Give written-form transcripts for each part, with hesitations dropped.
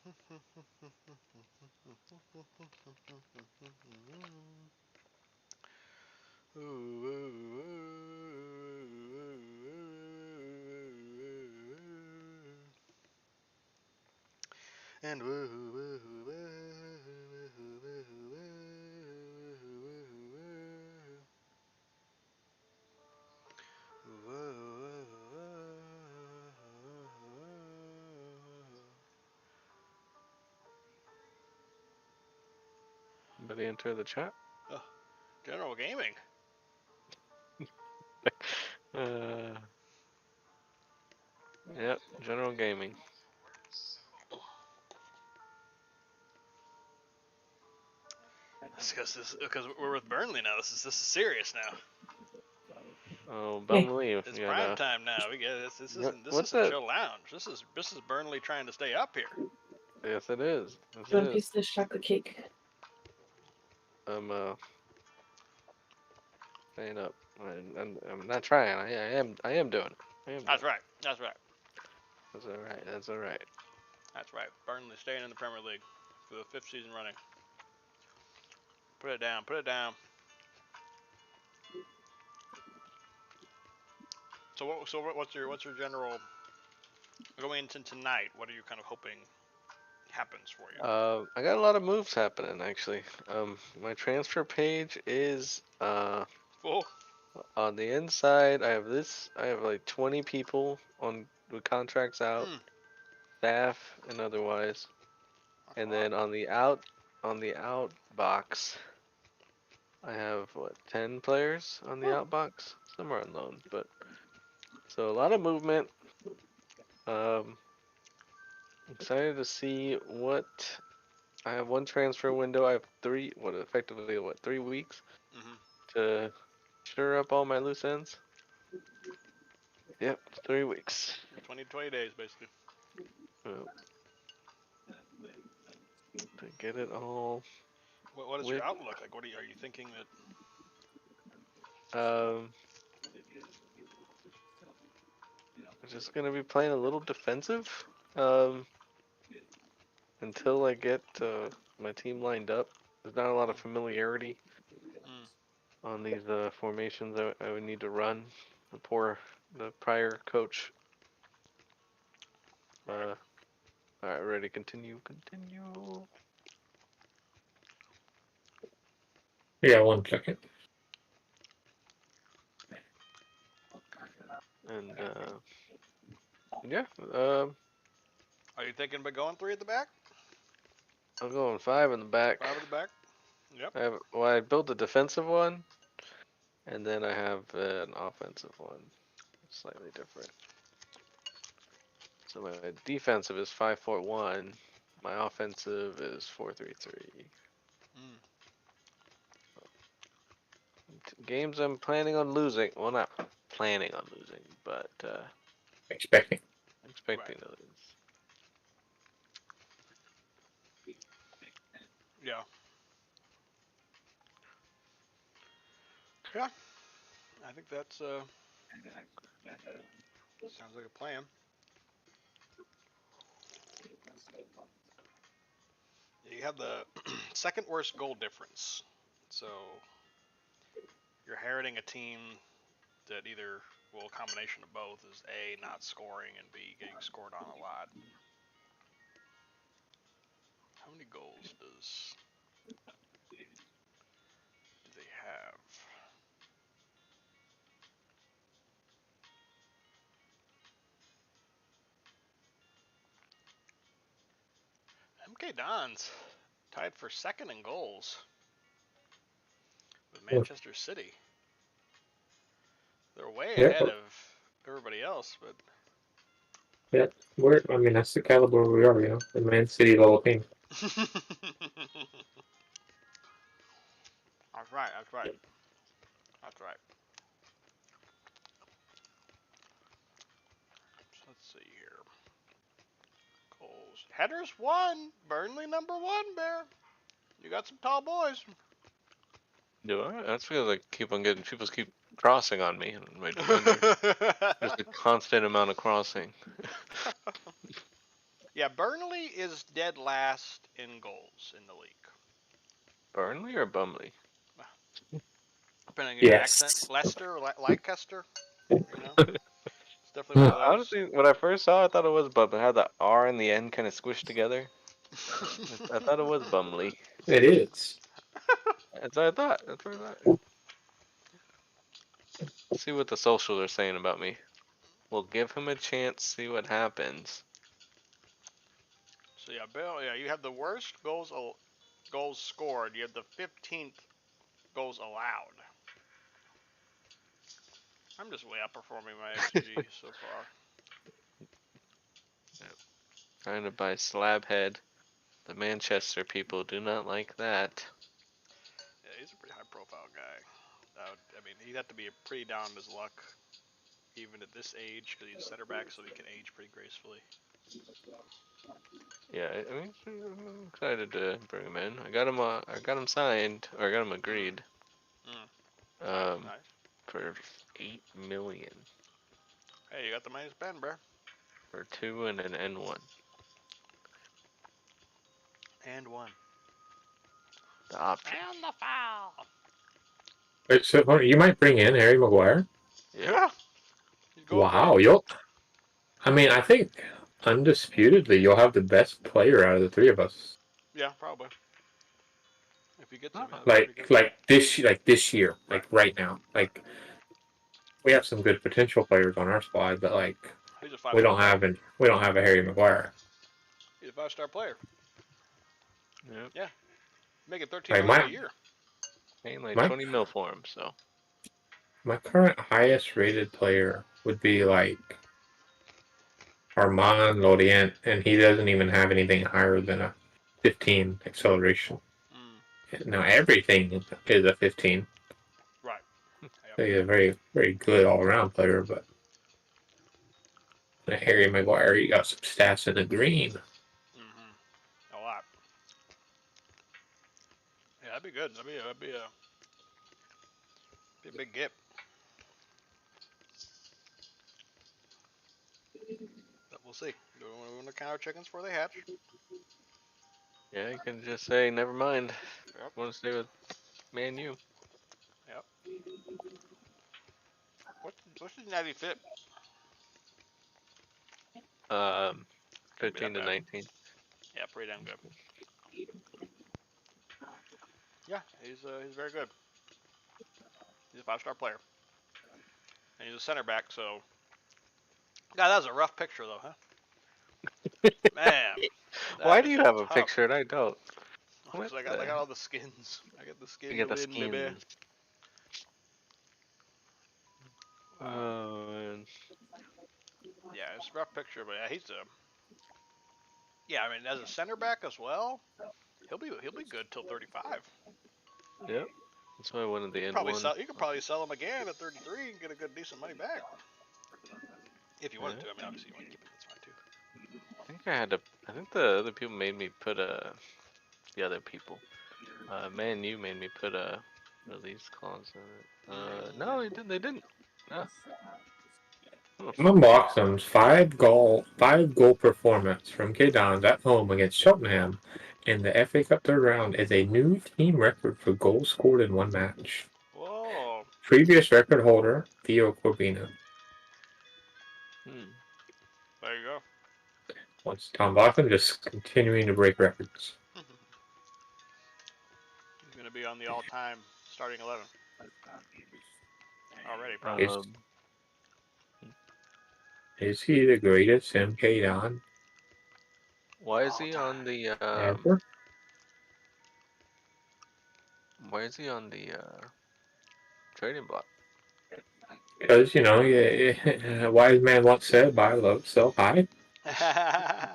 And Anybody enter the chat? oh, general gaming. Uh, yep, general gaming. Because we're with Burnley now. This is serious now. Oh, Bellmawee, It's you prime got time now. We get this. This what's isn't that? Joe Lounge. This is Burnley trying to stay up here. Yes, it is. Yes, it One is. piece of this chocolate cake. I'm staying up. I'm not trying. I am doing it. I am doing That's it. right. That's right. That's all right. That's all right. That's right. Burnley staying in the Premier League for the 5th season running. Put it down. Put it down. What's your general going into tonight? What are you kind of hoping happens for you? I got a lot of moves happening actually. My transfer page is Full. on the inside. I have like 20 people on with contracts out, staff and otherwise. And then on the out box, I have what 10 players on the out box. Some are on loan, but so a lot of movement. Excited to see what I have. One transfer window. I have effectively 3 weeks to sure up all my loose ends. Yep, 3 weeks. 20 days basically. Yep. To get it all. What is your outlook like? Are you thinking that? I'm just gonna be playing a little defensive until I get my team lined up. There's not a lot of familiarity on these formations I would need to run. The prior coach. All right, ready? Continue. Yeah, 1 second. And yeah, Are you thinking about going 3 at the back? I'm going 5 in the back. 5 at the back. Yep. I built a defensive one, and then I have an offensive one, slightly different. So my defensive is 5-4-1. My offensive is 4-3-3. Games I'm planning on losing. Well, not planning on losing, but expecting to lose. Yeah. Yeah. I think that's sounds like a plan. You have the second worst goal difference. So you're inheriting a team that either, well, a combination of both is A, not scoring, and B, getting scored on a lot. How many goals do they have? MK Dons tied for second in goals with Manchester City. They're way ahead of everybody else, but yeah, I mean, that's the caliber we are, you know, the Man City Hall of Fame. That's right. That's right. That's right. So let's see here. Goals. Headers 1. Burnley number 1, Bear. You got some tall boys. Do I? That's because I keep on getting people keep crossing on me and my defender. Just a constant amount of crossing. Yeah, Burnley is dead last in goals in the league. Burnley or Bumley? Depending on your accent. Yes. Leicester, Leicester, It's definitely one of those. Honestly, when I first saw it, I thought it was Bumley. It had the R and the N kind of squished together. I thought it was Bumley. It is. That's what I thought. That's what I thought. Let's see what the socials are saying about me. We'll give him a chance, see what happens. So yeah, Bill, you have the worst goals scored. You have the 15th goals allowed. I'm just way outperforming my XG so far. Trying to buy Slabhead. The Manchester people do not like that. Yeah, he's a pretty high-profile guy. I mean, he'd have to be pretty down on his luck, even at this age, because he's center back, so he can age pretty gracefully. Yeah, I mean, I'm excited to bring him in. I got him signed, or I got him agreed. Nice. For 8 million. Hey, you got the money to spend, bro. For 2 and an N1. And one. The option. And the foul. Wait, so you might bring in Harry Maguire? Yeah. Wow, I mean, I think undisputedly you'll have the best player out of the three of us. Yeah, probably. If you get to me, like this year, like right now, like we have some good potential players on our squad, but like we don't have a Harry Maguire. He's a 5-star player. Yep. Yeah. Making 13 million a year. Paying like 20 mil for him, so. My current highest rated player would be like Armand Lorient, and he doesn't even have anything higher than a 15 acceleration. Now everything is a 15. Right. So he's a very, very good all-around player, but Harry Maguire, you got some stats in the green. A lot. Yeah, that'd be good. That'd be a big get. But we'll see. Do we want to count our chickens before they hatch? Yeah, you can just say, never mind. Yep. I want to stay with Man U. Yep. What's the Natty fit? 15 to 19. Yeah, pretty damn good. Yeah, he's very good. He's a 5-star player, and he's a center back. So, God, that was a rough picture, though, huh? Man. Why do you have a picture and I don't? Because I got all the skins. I got the skins. You get the skins. Baby. Man. Yeah, it's a rough picture, but yeah, I mean, as a center back as well, he'll be good till 35. Yep. That's why I wanted the end one. You could probably sell him again at 33 and get a good, decent money back. If you wanted to. I mean, obviously you want to keep it. That's fine too. I think the other people made me put the other people. Man U made me put a release clause in it. No, they didn't. No. I'm unbox them. 5-goal performance from K Dons at home against Cheltenham in the FA Cup third round is a new team record for goals scored in one match. Whoa. Previous record holder, Theo Corbina. There you go. Once Tom Bottom just continuing to break records. He's going to be on the all-time starting 11. Already, probably. Is he the greatest MK Don? Why is he on the ever? Why is he on the trading block? Because, a wise man once said, buy low, sell high. How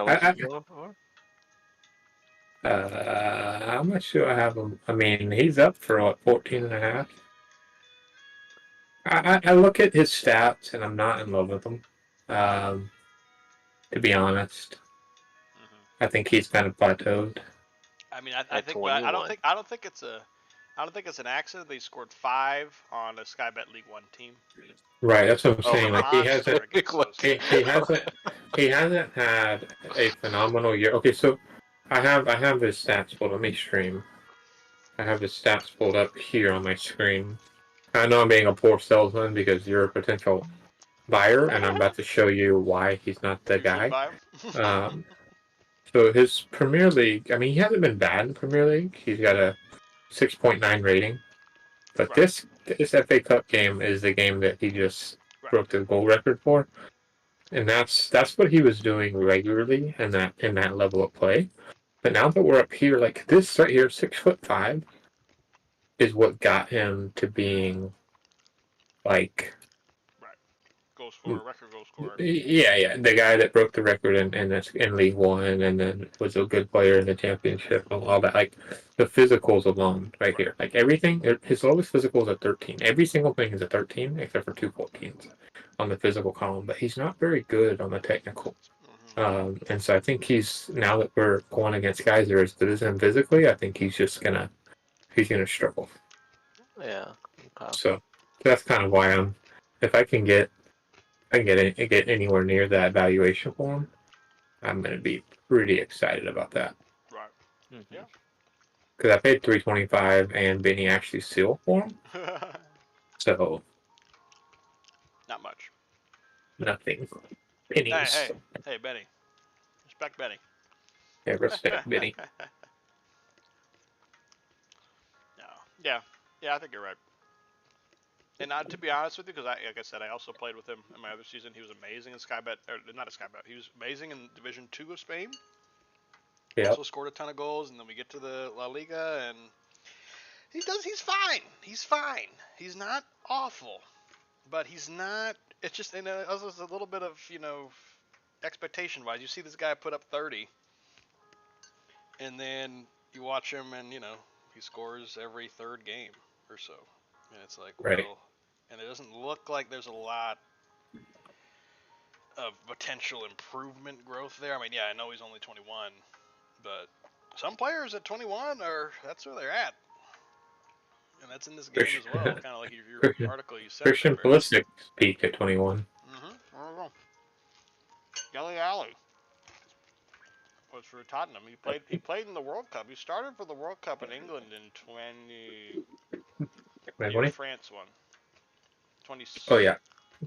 much is he going for? How much do I have him? I mean, he's up for what, 14 and a half? I look at his stats and I'm not in love with him. To be honest, I think he's kind of plateaued. I mean, I don't think it's a I don't think it's an accident. They scored 5 on a Sky Bet League One team. Right, that's what I'm saying. Like he Monster hasn't, against those he, teams. he hasn't, he hasn't had a phenomenal year. Okay, so I have his stats pulled. Let me stream. I have his stats pulled up here on my screen. I know I'm being a poor salesman because you're a potential buyer, and I'm about to show you why he's not the You should guy. buy him. Um, so his Premier League, I mean, he hasn't been bad in Premier League. He's got a 6.9 rating, but Right. this FA Cup game is the game that he just broke the goal record for, and that's what he was doing regularly in that level of play. But now that we're up here, like this right here, 6'5", is what got him to being like Goal scorer, record goal scorer. yeah, the guy that broke the record in League One, and then was a good player in the championship and all that. Like the physicals alone, right here, like everything. His lowest physical is a 13. Every single thing is a 13, except for 2 14s on the physical column. But he's not very good on the technical. And so I think he's, now that we're going against guys that are as good as him physically, I think he's gonna struggle. Yeah. Okay. So that's kind of why if I get anywhere near that valuation for him, I'm gonna be pretty excited about that. Right. Mm-hmm. Yeah. Because I paid $325 and Benny actually sealed for him, so Not much. nothing. Pennies. Hey, Benny. Respect Benny. Yeah, respect Benny. No. Yeah, I think you're right. And to be honest with you, because like I said, I also played with him in my other season. He was amazing in Sky Bet, or not a Sky Bet. He was amazing in Division 2 of Spain. Yeah. Also scored a ton of goals, and then we get to the La Liga, and he's fine. He's fine. He's not awful, but he's not. It's just, and also a little bit of expectation wise. You see this guy put up 30, and then you watch him, and he scores every third game or so, and it's like, Right. well, and it doesn't look like there's a lot of potential improvement growth there. I mean, yeah, I know he's only 21, but some players at 21 that's where they're at. And that's in this game as well. Kind of like your article, you said Christian there. Pulisic peak at 21. I don't know. Dele Alli was for Tottenham. He played in the World Cup. He started for the World Cup in England in 20. France won. 20. Oh yeah.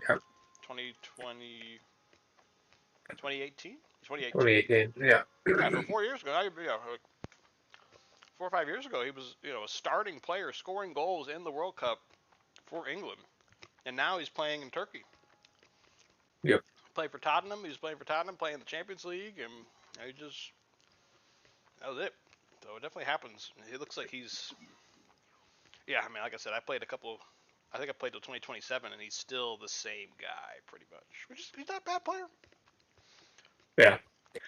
2020. 2018. 2018. Yeah. Yeah, for 4 years ago. 4 or 5 years ago, he was a starting player, scoring goals in the World Cup for England, and now he's playing in Turkey. Yep. Played for Tottenham. He was playing for Tottenham, playing the Champions League, and that was it. So it definitely happens. It looks like he's. Yeah, I mean, like I said, I think I played till 2027, and he's still the same guy, pretty much. He's not a bad player. Yeah.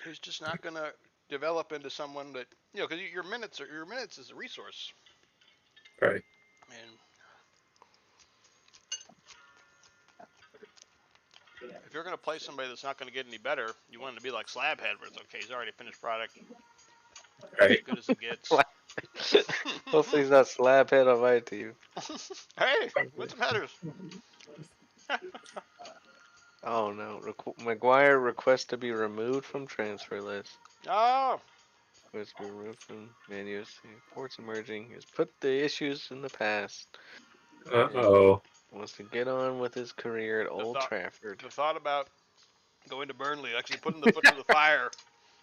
He's just not gonna develop into someone that because your minutes is a resource. Right. And if you're gonna play somebody that's not gonna get any better, you want him to be like Slabhead, where it's okay, he's already a finished product, Right. as good as it gets. Hopefully he's not Slabhead on my team. Hey, win some headers. Oh no, Maguire requests to be removed from transfer list. Oh. Requests to be removed from Man U. Reports emerging. Has put the issues in the past. Uh-oh. Wants to get on with his career at Old Trafford. The thought about going to Burnley, actually putting the foot to the fire,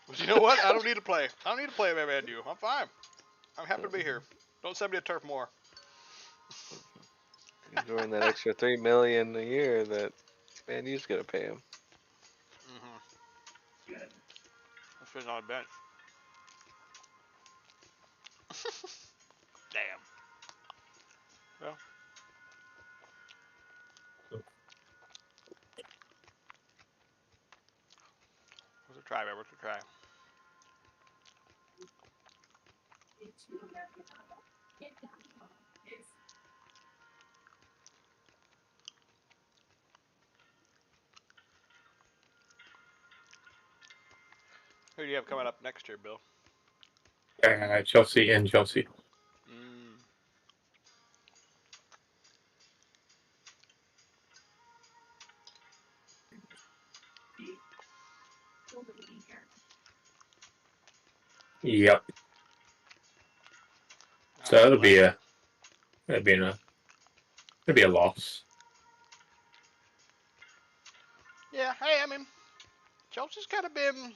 was, you know what? I don't need to play. I don't need to play at Man U. I'm fine. I'm happy to be here. Don't send me to Turf Moor. Enjoying that extra $3 million a year that Man U's gonna pay him. I'm sitting on a bench. Damn. Well. What's a try, man? What's a try? Who do you have coming up next year, Bill? Chelsea and Chelsea. Yep. So Right, it'll be a loss. Yeah, hey, I mean, Chelsea's kind of been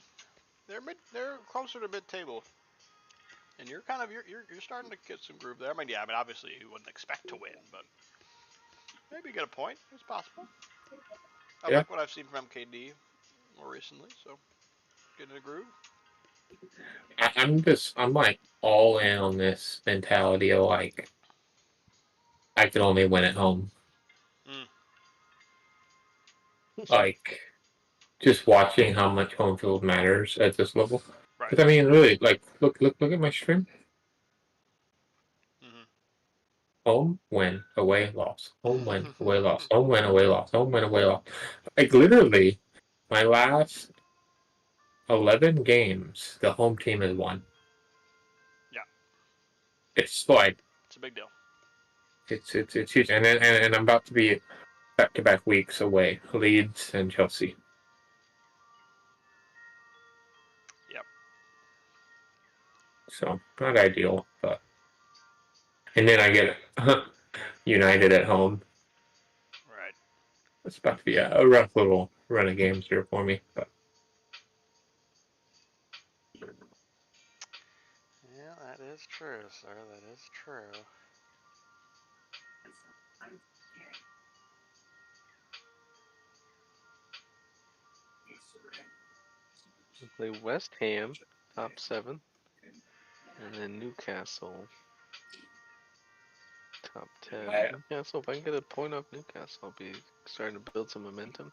they're closer to mid-table, and you're kind of you're starting to get some groove there. I mean, obviously you wouldn't expect to win, but maybe get a point. It's possible. I like what I've seen from MKD more recently, so getting a groove. I'm like all in on this mentality of like I can only win at home. Like just watching how much home field matters at this level. Right. Because I mean, really, like look at my stream. Mm-hmm. Home, win, away, loss. Home, win, away, loss. Home, win, away, loss. Home, win, away, loss. Like literally, my last 11 games, the home team has won. Yeah. It's like it's a big deal. It's huge, and I'm about to be back-to-back weeks away, Leeds and Chelsea. Yep. So not ideal, but and then I get United at home. Right. It's about to be a rough little run of games here for me, but. Yeah, that is true, sir. That is true. We play West Ham, top 7, and then Newcastle, top 10. Newcastle, if I can get a point off Newcastle, I'll be starting to build some momentum.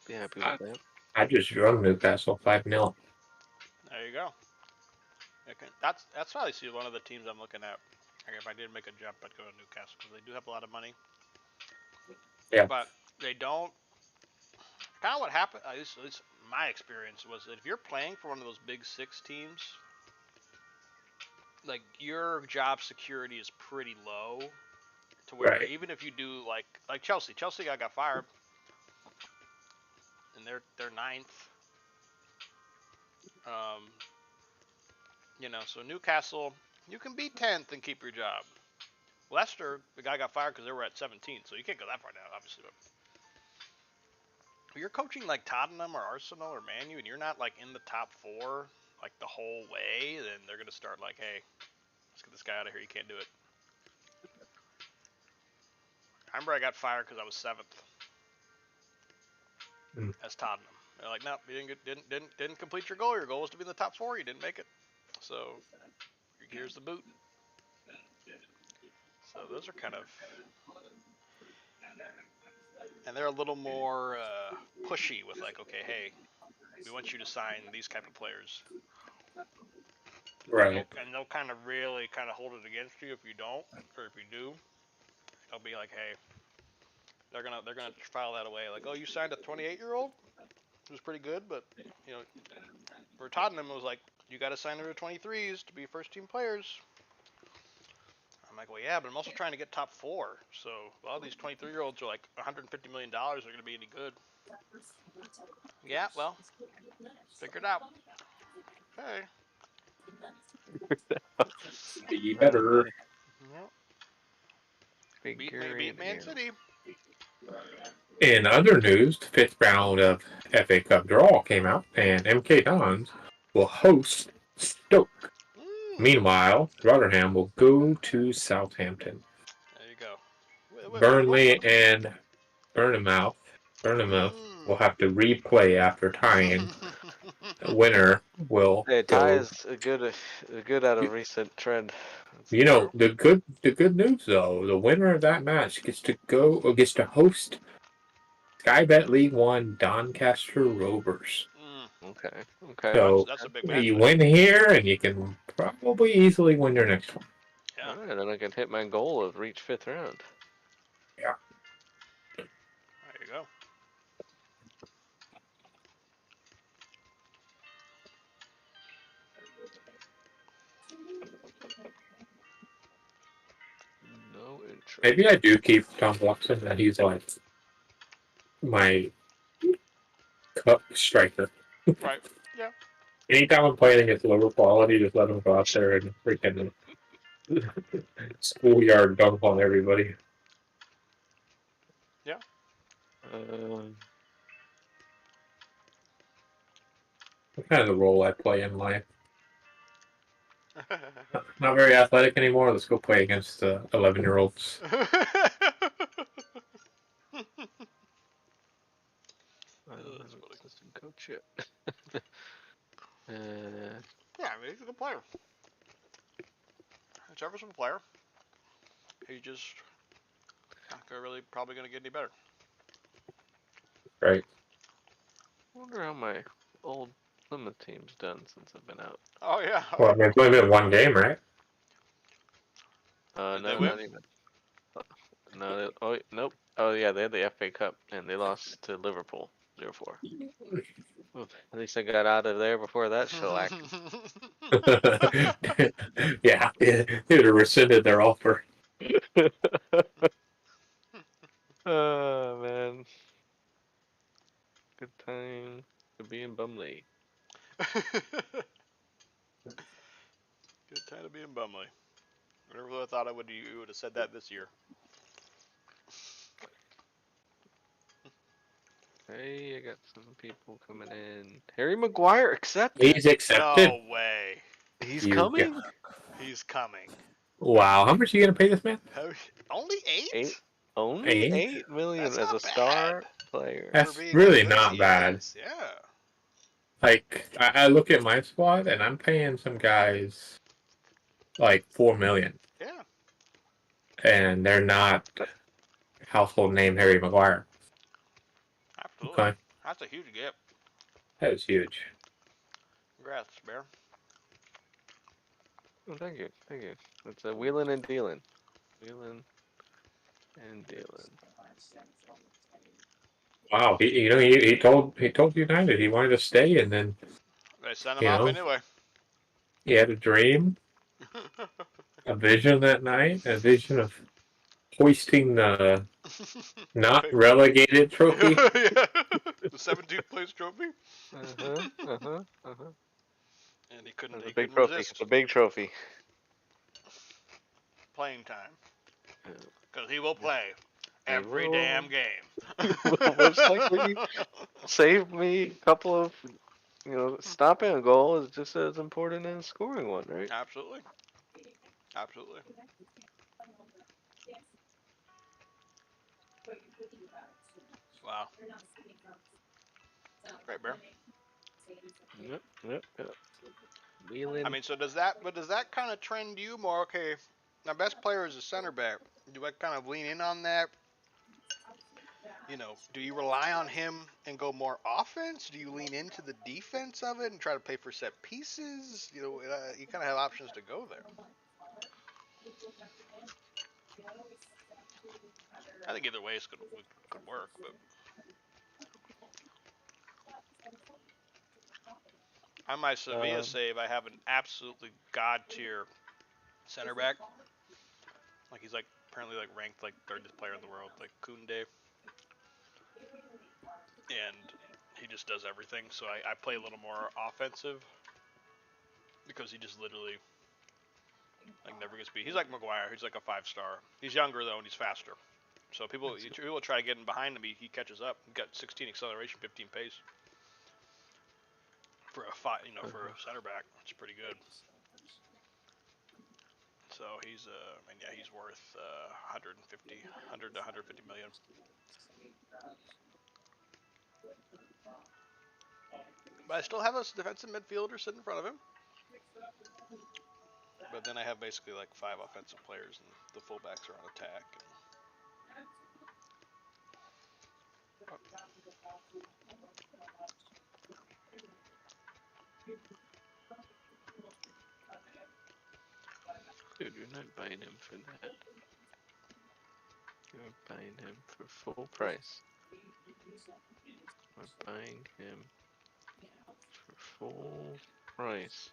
Be happy with that. I just run Newcastle 5-0. There you go. Okay. That's probably one of the teams I'm looking at. Like if I did make a jump, I'd go to Newcastle because they do have a lot of money. Yeah. But they don't. Kind of what happened, at least my experience, was that if you're playing for one of those big 6 teams, like your job security is pretty low. To where even if you do like Chelsea got fired, and they're 9th. So Newcastle, you can be 10th and keep your job. Leicester, the guy got fired because they were at 17, so you can't go that far down, obviously. But if you're coaching like Tottenham or Arsenal or Man U, and you're not like in the top 4 like the whole way, then they're gonna start like, hey, let's get this guy out of here. You can't do it. I remember I got fired because I was 7th as Tottenham. They're like, no, you didn't complete your goal. Your goal was to be in the top 4. You didn't make it. So here's the boot. So those are kind of, and they're a little more pushy with like, okay, hey, we want you to sign these type of players. Right. And they'll kind of really kind of hold it against you if you don't, or if you do. They'll be like, hey, they're gonna file that away. Like, oh, you signed a 28-year-old, who's pretty good, but for Tottenham it was like, you got to sign under 23s to be first team players. I'm like, well, yeah, but I'm also trying to get top 4. So a lot of these 23-year-olds are like $150 million. They're going to be any good. Yeah, well, figure it out. Okay. Be better. Beat Man City. In other news, the 5th round of FA Cup draw came out, and MK Dons will host Stoke. Meanwhile, Rotherham will go to Southampton. There you go. Burnley and Bournemouth will have to replay after tying. The winner will tie is a good out of recent trend. You know, the good news though, the winner of that match gets to host Sky Bet League One Doncaster Rovers. Okay. So that's a big match. You win here, and you can probably easily win your next one. Yeah. All right, then I can hit my goal of reach 5th round. Yeah. There you go. No interest. Maybe I do keep Tom Watson, that he's like my cup striker. Right. Yeah. Anytime I'm playing against lower quality, just let them go out there and freaking schoolyard dunk on everybody. Yeah. That's kind of the role I play in life. Not very athletic anymore. Let's go play against 11-year-olds. Assistant coach yet. Yeah, I mean, he's a good player. He's a serviceable player. He just not really probably going to get any better. Right. I wonder how my old Plymouth team's done since I've been out. Oh yeah. Well, I mean, it's only been one game, right? Did No, they win? not even. No, oh nope. Oh yeah, they had the FA Cup and they lost to Liverpool 0-4. At least I got out of there before that shellac. Yeah, they'd have rescinded their offer. Oh man, good time to be in Bumley. Good time to be in Bumley. I never really thought you would have said that this year. Hey, I got some people coming in. Harry Maguire accepted. He's accepted. No way. He's You coming. got- He's coming. Wow, how much are you gonna pay this man? Only 8? Only Eight? 8 million That's as not a star bad. player. That's For being really as good as not he bad. is, yeah. Like, I look at my squad and I'm paying some guys like 4 million, Yeah. and they're not household name Harry Maguire. Absolutely. Okay, That's a huge gap. that is huge. Congrats, Bear. Oh, thank you. It's a wheeling and dealing. Wheeling and dealing. Wow, he told United he wanted to stay, and then They sent him off anyway. he had a dream, a vision that night, a vision of hoisting the not relegated trophy. Yeah. The 17th place trophy. And he couldn't resist. It's a big trophy. Playing time. Because he will play every will. damn game. Most likely save me a couple of, stopping a goal is just as important as scoring one, right? Absolutely. Absolutely. Wow. Great, Bear. Yep. Wheeling. I mean, so does that kind of trend you more? Okay, my best player is a center back. Do I kind of lean in on that? Do you rely on him and go more offense? Do you lean into the defense of it and try to play for set pieces? You kind of have options to go there. I think either way could work, but on my Sevilla save, I have an absolutely god tier center back. Like he's apparently ranked 30th player in the world, like Koundé, and he just does everything. So I play a little more offensive because he just literally never gets beat. He's like Maguire. He's like a 5-star. He's younger though, and he's faster. So people try getting behind him. He catches up. He got 16 acceleration, 15 pace for a for a center back. It's pretty good. So he's he's worth 100 to 150 million. But I still have a defensive midfielder sitting in front of him. But then I have basically 5 offensive players, and the fullbacks are on attack. Dude, you're not buying him for that. You're buying him for full price. We're buying him for full price.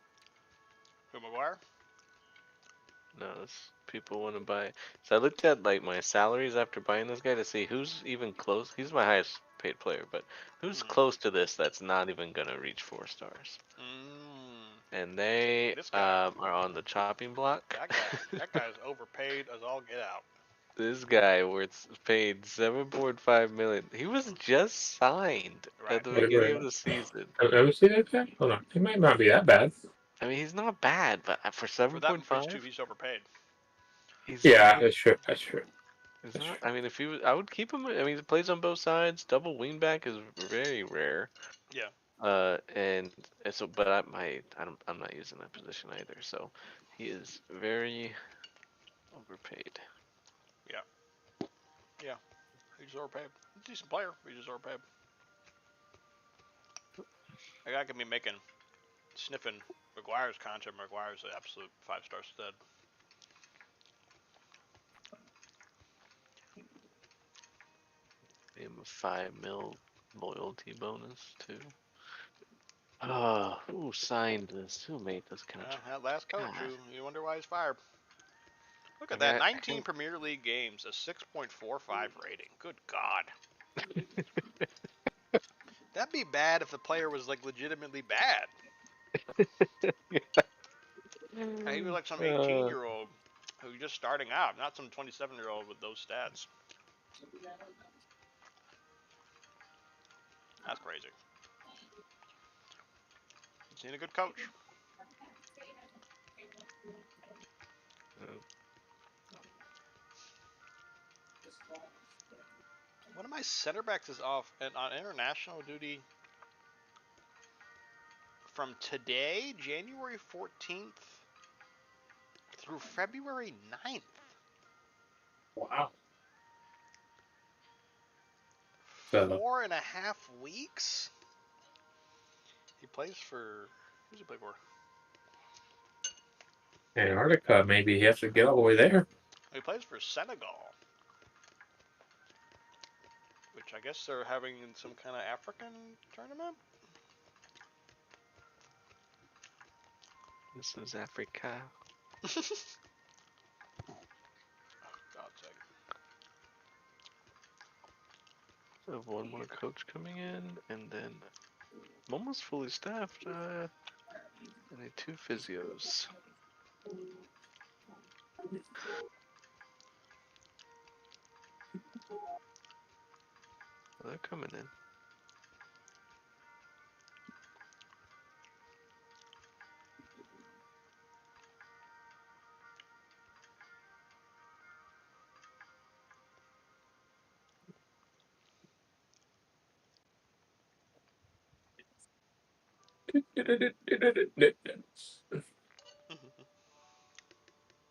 Who, Maguire? No, people want to buy. So I looked at my salaries after buying this guy to see who's even close. He's my highest paid player, but who's close to this that's not even gonna reach 4 stars? and they This guy. are on the chopping block. That guy's overpaid as all get out. This guy was paid 7.5 million. He was just signed Right. at the beginning of the season. Let me see that guy. Hold on. He might not be that bad. I mean, he's not bad, but for For that much too, 7.5, he's overpaid. Yeah, that's true. That's true. He's not. I mean, if he was, I would keep him. I mean, he plays on both sides. Double wingback is very rare. Yeah. And so, but I'm not using that position either. So, he is very overpaid. Yeah. He's overpaid. He's a decent player, but he's just overpaid. That guy could be sniffing McGuire's contract. McGuire's an absolute 5-star stud. Pay him a 5 mil loyalty bonus too. Who signed this? Who made this contract? That last coach, you wonder why he's fired. Look at I that, got- 19 Premier League games, a 6.45 rating. Good God. That'd be bad if the player was like legitimately bad. He was like some 18-year-old who's just starting out, not some 27-year-old with those stats. That's crazy. He's seen a good coach. One of my center backs is off and on international duty from today, January 14th, through February 9th. Wow. 4.5 weeks? He plays for... Who's he play for? Antarctica, maybe he has to get all the way there. He plays for Senegal. Which I guess they're having in some kind of African tournament? This is Africa. Oh, God's sake. I have one more coach coming in, and then I'm almost fully staffed. I need 2 physios. They're coming in.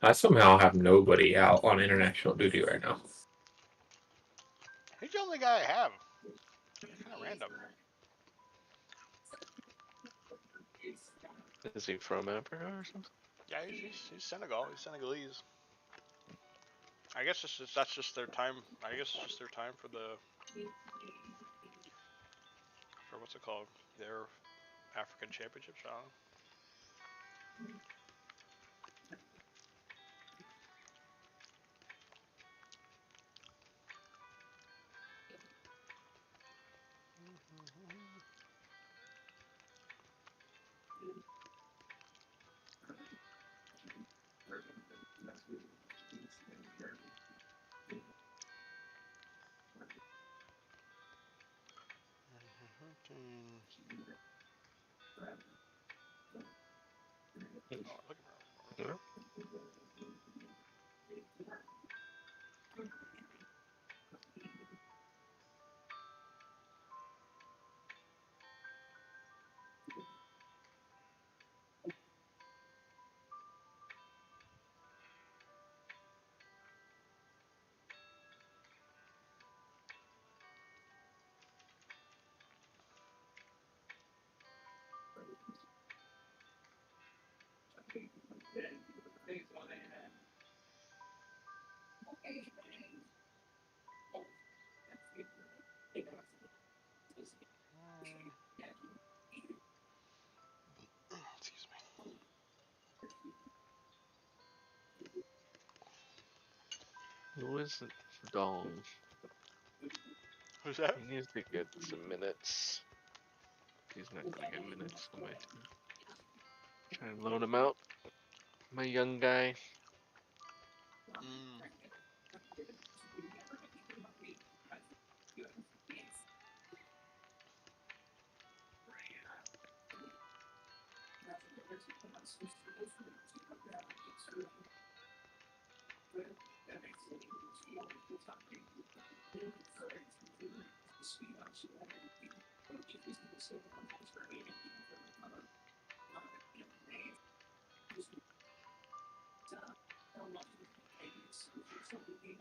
I somehow have nobody out on international duty right now. He's the only guy I have. Kind of random. Is he from Africa or something? Yeah, he's Senegal. He's Senegalese. I guess that's just their time. I guess it's just their time for what's it called? Their African Championships. I don't know. Oh, look at Yeah. Excuse me. Who is Dong? Who's that? He needs to get some minutes. He's not gonna get minutes on my team. Try and loan him out. My young guy. Mm.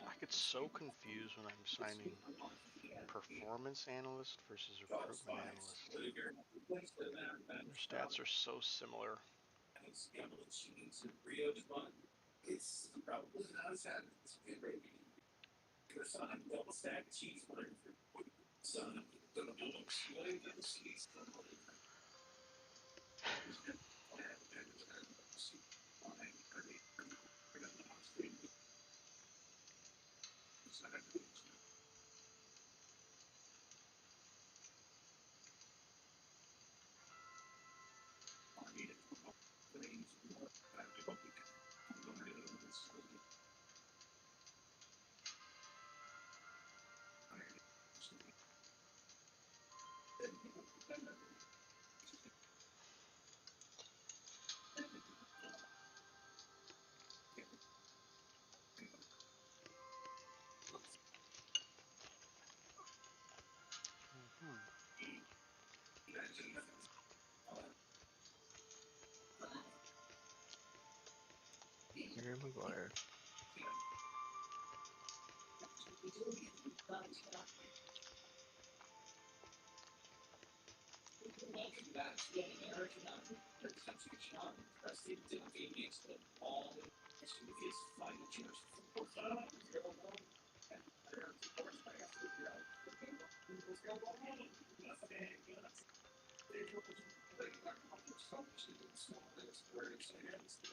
I get so confused when I'm signing performance analyst versus recruitment analyst. Their stats are so similar. Hmm. Harry Maguire.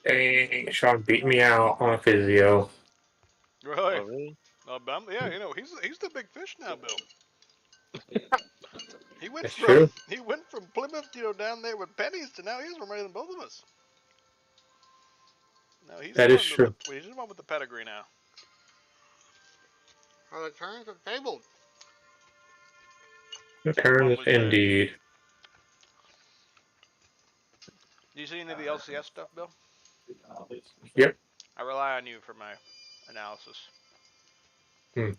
Dang, Sean beat me out on a physio. Really? Oh, really? Yeah, he's the big fish now, Bill. He went That's from true. he went from Plymouth, down there with pennies to now he's more money than both of us. No, he's the That is one with true. the pedigree now. How the turns the table. The What turn was the? indeed. Do you see any of the LCS stuff, Bill? Yep. I rely on you for my analysis. You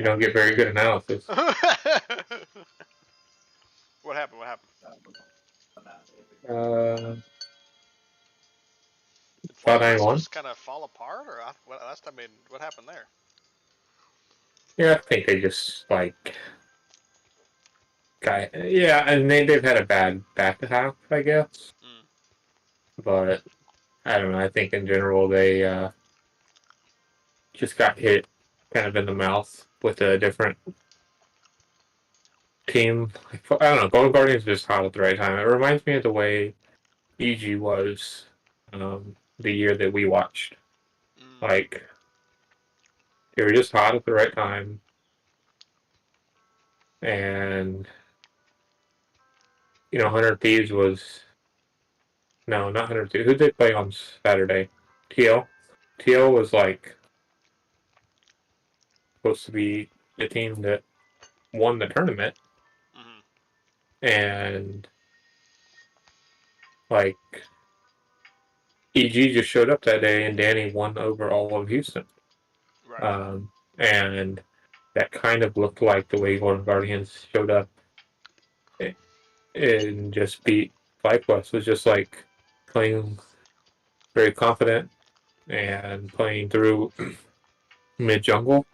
don't get very good analysis. What happened? What happened? Uh, Did thought I FlyQuest won. just kind of fall apart, or last time? What happened there? Yeah, I think they just yeah, and they've had a bad back half, I guess. Mm. But I don't know. I think in general they just got hit kind of in the mouth with a different team. I don't know. Golden Guardians is just hot at the right time. It reminds me of the way EG was the year that we watched. Mm. Like they were just hot at the right time, and 100 Thieves was no, not 100 Thieves. Who did they play on Saturday? TL. TL was like supposed to be the team that won the tournament, Mm-hmm. and like EG just showed up that day, and Danny won over all of Houston. Right. And that kind of looked like the way Golden Guardians showed up and just beat FlyQuest. Was just like playing very confident and playing through mid jungle,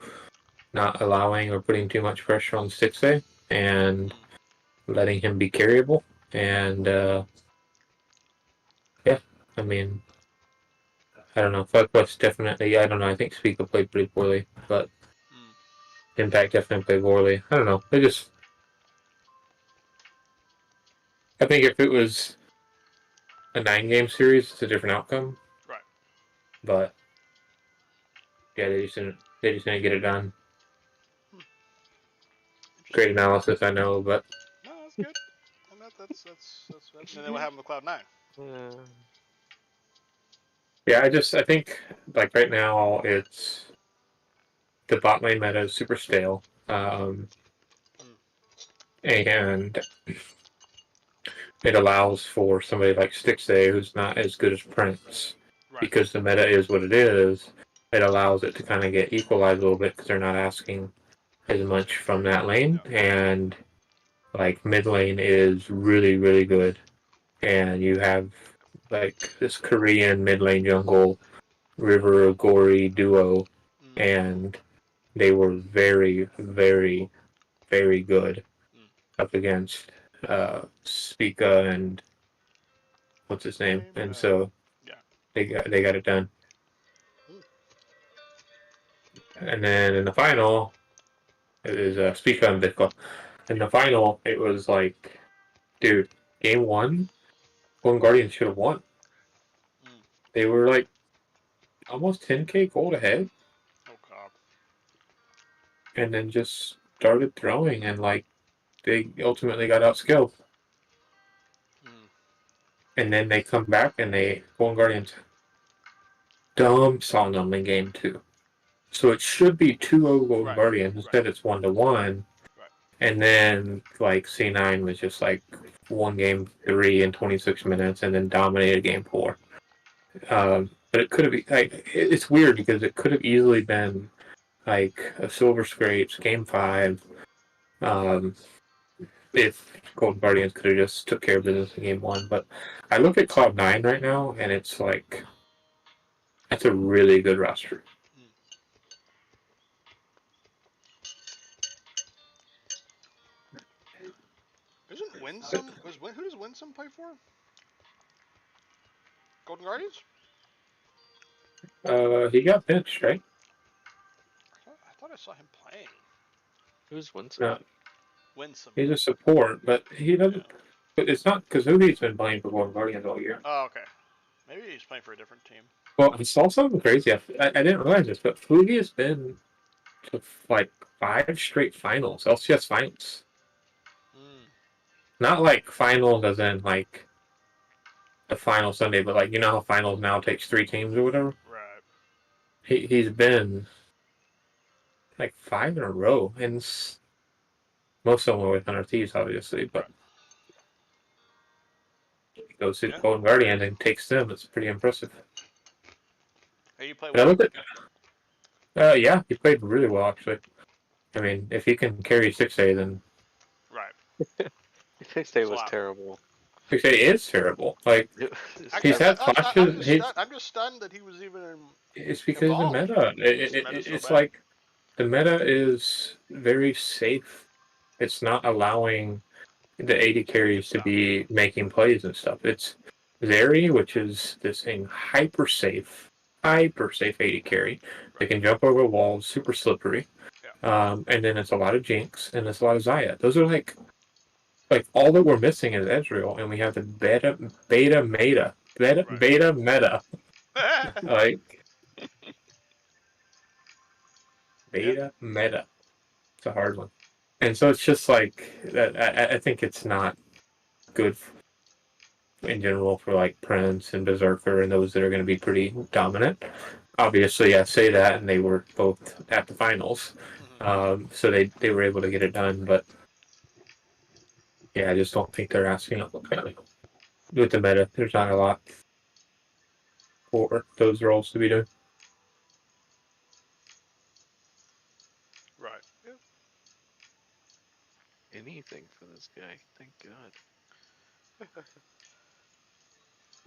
not allowing or putting too much pressure on Stixay, and Mm. letting him be carryable. And yeah, I mean, I don't know. FlyQuest definitely. I don't know. I think Speaker played pretty poorly, but Mm. Impact definitely played poorly. I don't know. They just. I think if it was a 9-game series, it's a different outcome. Right. But yeah, they just didn't. They just didn't get it done. Hmm. Great Interesting. analysis, I know, but No, that's good. And that's. And then what happened with Cloud9? Yeah. Yeah, I think like right now it's the bot lane meta is super stale, and it allows for somebody like Stixay who's not as good as Prince Right. because the meta is what it is. It allows it to kind of get equalized a little bit because they're not asking as much from that lane, No. and like mid lane is really really good, and you have like this Korean mid lane jungle River Gory duo, and they were very very very good up against Spica and what's his name, and so Yeah. they got it done. And then in the final, it was Spica and Bitcoin. In the final, it was like, dude, game one, Golden Guardians should have won. They were like almost 10k gold ahead, Oh god. and then just started throwing, and like they ultimately got outskilled. And then they come back and they Golden Guardians dumbs on them in game two. So it should be 2-0 Golden Guardians. Instead, it's 1-1. Right. And then like C9 was just like won game 3 in 26 minutes and then dominated game 4. But it could have like it's weird because it could have easily been like a Silver Scrapes game 5. Um, if Golden Guardians could have just took care of business in game 1. But I look at Cloud9 right now and it's like that's a really good roster. Isn't Winsome? Who does Winsome play for? Golden Guardians? He got benched, right? I thought I saw him playing. Who's Winsome? No, Winsome. he's a support, but he doesn't. Yeah. But it's not because Hoogie's been playing for Golden Guardians all year. Oh, okay. Maybe he's playing for a different team. Well, I saw something crazy. I didn't realize this, but Hoogie's has been to like 5 straight finals, LCS finals. Not like finals as in like the final Sunday, but like you know how finals now takes 3 teams or whatever. Right. He's been like 5 in a row, and most of them were with NRTs, obviously, but. Right. He goes to Golden Guardian and takes them. It's pretty impressive. Hey, you play But I well? look at, yeah, he played really well actually. I mean, if he can carry 6A, then Right. 6A was terrible. 6A is terrible. Like he's had flashes. I'm just stunned that he was even. It's because of the meta. It's so like the meta is very safe. It's not allowing the AD carries to be making plays and stuff. It's Zeri, which is this thing hyper safe AD carry. They can jump over walls, super slippery. And then it's a lot of Jinx and it's a lot of Xayah. Those are like all that we're missing is Ezreal, and we have the beta meta. Like beta meta. It's a hard one. And so it's just like that. I think it's not good in general for like Prince and Berserker and those that are going to be pretty dominant. Obviously, I say that, and they were both at the finals, so they were able to get it done. But yeah, I just don't think they're asking up with the meta. There's not a lot for those roles to be doing. Right. Yeah. Anything for this guy. Thank God.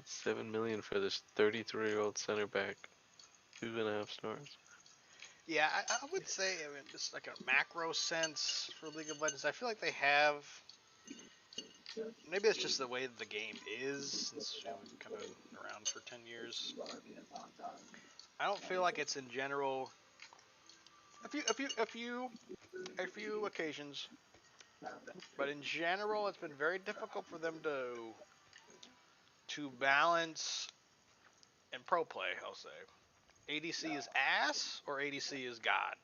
7 million for this 33-year-old center back. 2.5 stars. Yeah, I would say, I mean, just like a macro sense for League of Legends, I feel like they have. Maybe it's just the way the game is, since we've been kind of around for 10 years. I don't feel like it's in general. A few occasions, but in general, it's been very difficult for them to balance in pro play. I'll say ADC is ass or ADC is god.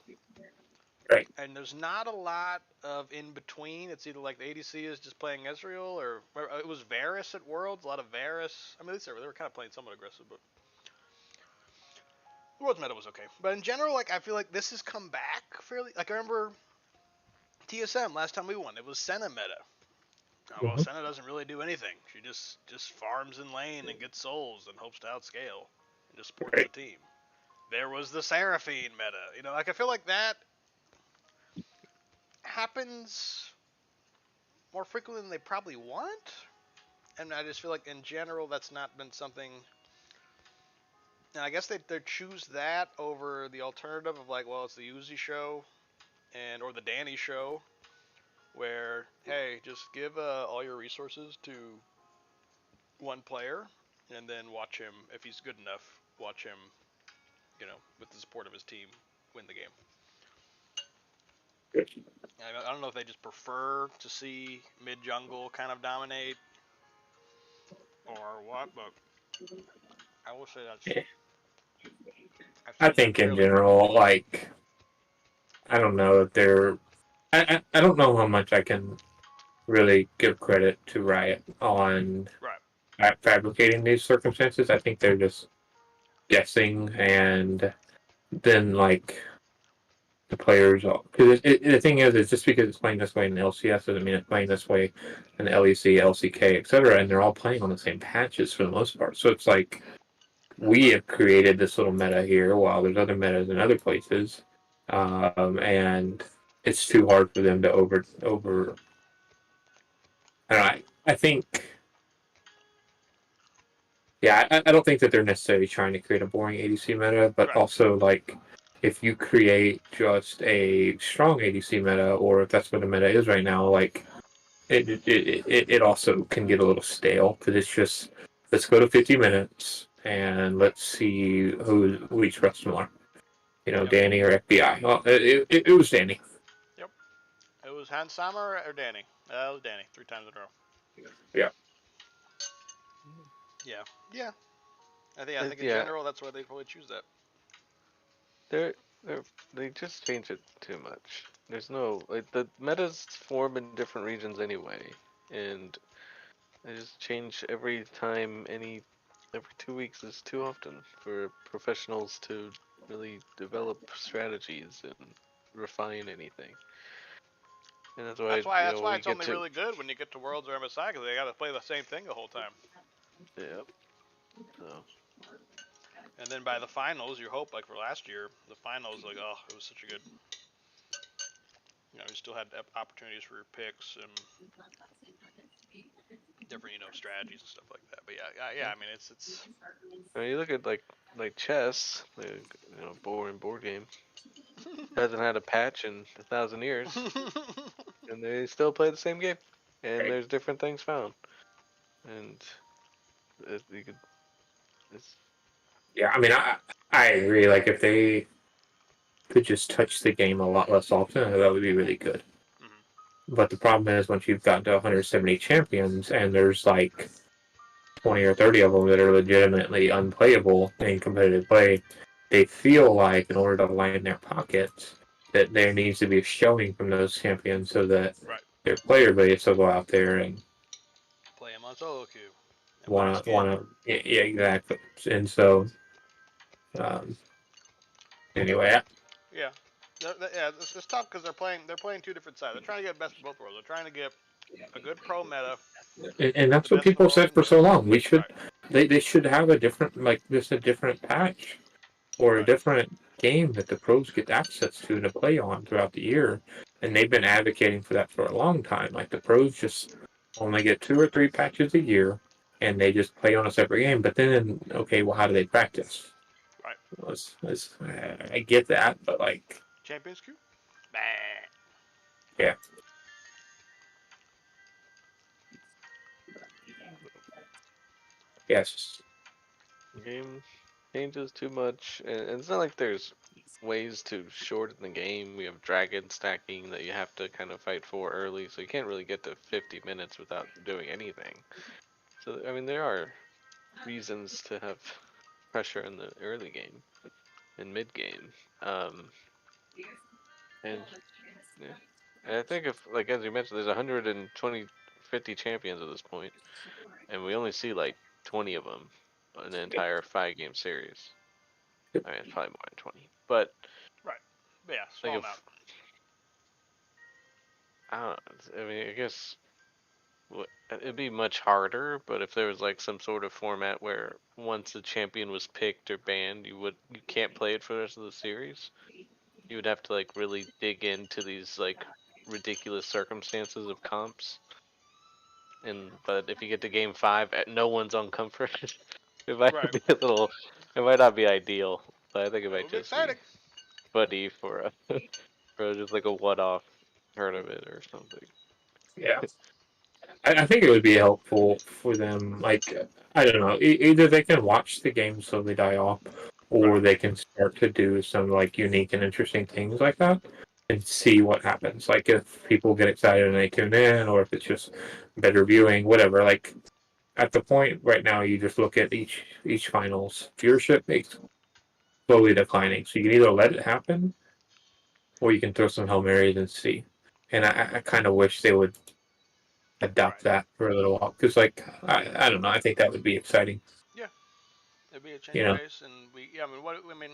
Right. And there's not a lot of in between. It's either like the ADC is just playing Ezreal, or it was Varus at Worlds, a lot of Varus. I mean, they were kind of playing somewhat aggressive, but World's meta was okay, but in general, like I feel like this has come back fairly. Like I remember TSM last time we won, it was Senna meta. Oh, well, Mhm. Senna doesn't really do anything. She just farms in lane and gets souls and hopes to outscale and just supports the Right. team. There was the Seraphine meta. You know, like I feel like that happens more frequently than they probably want. And I just feel like in general that's not been something. And I guess they choose that over the alternative of like, well, it's the Uzi show and or the Danny show, where hey, just give all your resources to one player, and then watch him if he's good enough. Watch him, with the support of his team, win the game. Good. I don't know if they just prefer to see mid jungle kind of dominate or what, but I will say Yeah. I've I seen that think in fairly general, frequently. like, I don't know if they're. I don't know how much I can really give credit to Riot on Right. fabricating these circumstances. I think they're just guessing, and then like the players, because the thing is just because it's playing this way in the LCS doesn't mean it's playing this way in the LEC, LCK, etc. And they're all playing on the same patches for the most part. So it's like we have created this little meta here, while there's other metas in other places, and it's too hard for them to over. I don't know, I think. Yeah, I don't think that they're necessarily trying to create a boring ADC meta, but Right. also like if you create just a strong ADC meta, or if that's what the meta is right now, like it also can get a little stale because it's just let's go to 50 minutes and let's see who each rests more. Yep. Danny or FBI. Well, it was Danny. Yep. It was Hans Sommer or Danny. It was Danny 3 times in a row. Yeah. Yeah. Yeah. I think in Yeah, general that's why they probably choose that. they're they're they just change it too much. There's no like the metas form in different regions anyway, and they just change every time. Every 2 weeks is too often for professionals to really develop strategies and refine anything. And that's why That's why we it's get only to really good when you get to Worlds or MSI because they got to play the same thing the whole time. yeah. So And then by the finals, you hope like for last year, the finals like it was such a good. You still had opportunities for your picks and different strategies and stuff like that. But yeah. I mean it's you look at like chess, the boring board game hasn't had a patch in 1,000 years, and they still play the same game, and Right. there's different things found, and you could it's Yeah. I mean, I agree. Like if they could just touch the game a lot less often, that would be really good. Mhm. But the problem is once you've gotten to 170 champions and there's like 20 or 30 of them that are legitimately unplayable in competitive play, they feel like in order to line their pockets that there needs to be a showing from those champions so that Right. their player base will go out there and Play him on solo queue and buy want skin. to yeah, exactly. And so um, anyway, Yeah. Yeah, it's tough because they're playing two different sides. They're trying to get best of both worlds. They're trying to get a good pro meta and with the that's what best of the people worlds said in for so general. long. Right. They should have a different like just a different patch or a Right. different game that the pros get access to play on throughout the year. And they've been advocating for that for a long time. Like the pros just only get 2 or 3 patches a year and they just play on a separate game. But then, okay, well, how do they practice? Right. Well, I get that, but like, Champions queue. Bah. yeah, yes, game changes too much, and it's not like there's ways to shorten the game. We have dragon stacking that you have to kind of fight for early, so you can't really get to 50 minutes without doing anything. So I mean, there are reasons to have pressure in the early game and mid game. Um, and yeah, and I think if like as you mentioned, there's 120, 50 champions at this point, and we only see like 20 of them in the entire 5 game series. I mean, it's probably more than 20, but Right. Yeah, small like amount. I don't know. I mean, I guess it'd be much harder, but if there was like some sort of format where once the champion was picked or banned, you can't play it for the rest of the series. You would have to like really dig into these like ridiculous circumstances of comps. But if you get to game 5, no one's uncomforted. It might Right. be it might not be ideal, but I think it That might would be just be exciting. funny for for just like a one-off tournament or something. Yeah. I think it would be helpful for them. Like, I don't know, either they can watch the game slowly die off, or Right. they can start to do some like unique and interesting things like that, and see what happens. Like if people get excited and they tune in, or if it's just better viewing, whatever. Like at the point right now, you just look at each finals viewership is slowly declining. So you can either let it happen, or you can throw some Hail Marys and see. And I kind of wish they would adopt Right. that for a little while because like I don't know, I think that would be exciting, Yeah. It'd be a change you of know. pace, and I mean,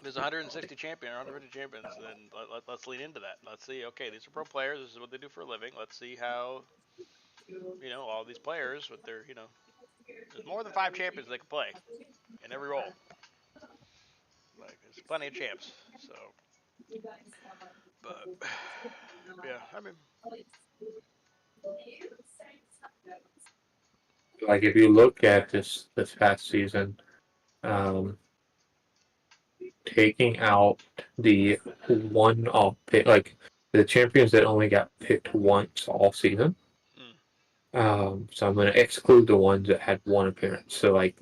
there's 160 champions, 150 champions, then let's lean into that. Let's see. Okay, these are pro players. This is what they do for a living. Let's see how all these players with their there's more than 5 champions they can play in every role. Like there's plenty of champs. So, but yeah, I mean, Like if you look at this past season, um taking out the one off pick, like the champions that only got picked once all season. mm, So I'm going to exclude the ones that had one appearance. So like,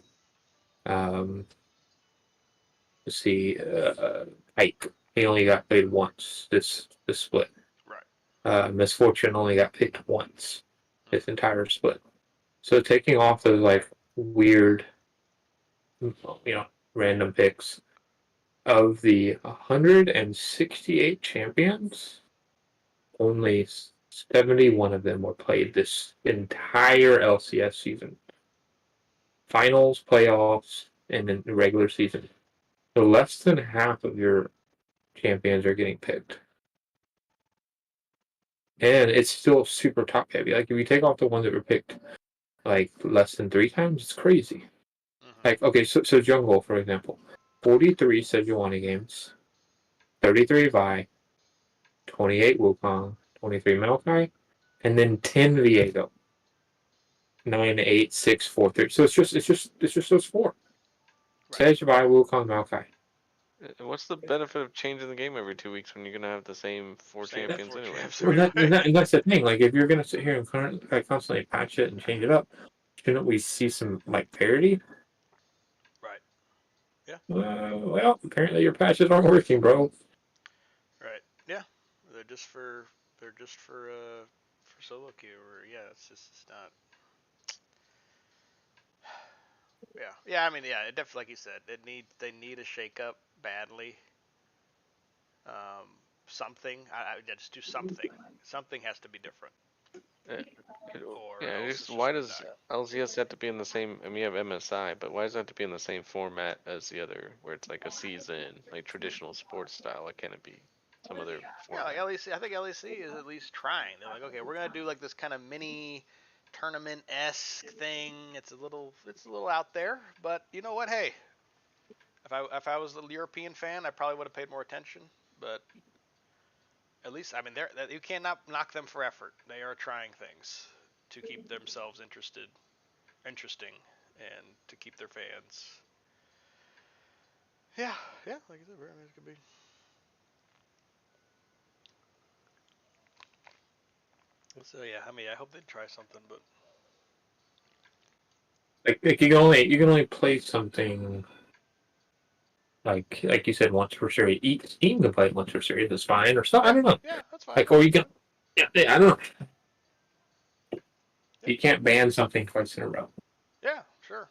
um, let's see, Ike, he only got played once this split. right. Misfortune only got picked once Mm, this entire split. So taking off those like weird, random picks of the 168 champions, only 71 of them were played this entire LCS season. Finals, playoffs, and then the regular season. So less than half of your champions are getting picked. And it's still super top heavy. Like if you take off the ones that were picked like less than 3 times, it's crazy. mm-hmm. Like okay, so Jungle, for example. 43 Sejuani games, 33 Vi, 28 Wukong, 23 Maokai, and then 10 Viego. 9, 8, 6, 4, 3. So it's just those four. Right. Sej, Vi, Wukong, Maokai. What's the benefit of changing the game every 2 weeks when you're gonna have the same 4 Same champions 4 anyway? champs Well, every night. and that's the thing. Like, if you're gonna sit here and constantly patch it and change it up, shouldn't we see some like parity? Right. Yeah. Well, apparently your patches aren't working, bro. Right. Yeah. They're just for for solo queue or yeah. It's not. Yeah. Yeah. I mean, yeah. It definitely, like you said, they need a shake up badly. Um, something. I just do something. Something has to be different, Uh, or Yeah, else just it's just why gonna does die. LCS have to be in the same? I mean, you have MSI, but why does it have to be in the same format as the other, where it's like a season, like traditional sports style? Why can't it be some other Yeah, like format? LEC. I think LEC is at least trying. They're like, okay, we're gonna do like this kind of mini tournament esque thing. It's a little out there, but you know what? Hey, if I was a European fan, I probably would have paid more attention. But at least, I mean, you cannot knock them for effort. They are trying things to keep themselves interesting, and to keep their fans. Yeah, yeah, like I said, very nice it could be. So yeah, I mean, I hope they try something, but Like you can only play something like you said once per series. Each team can play it once per series. It's fine or something. I yeah, don't know. yeah, that's fine. Like or you can. Yeah, Yeah, I don't know. yeah, You can't ban something twice in a row. yeah, sure.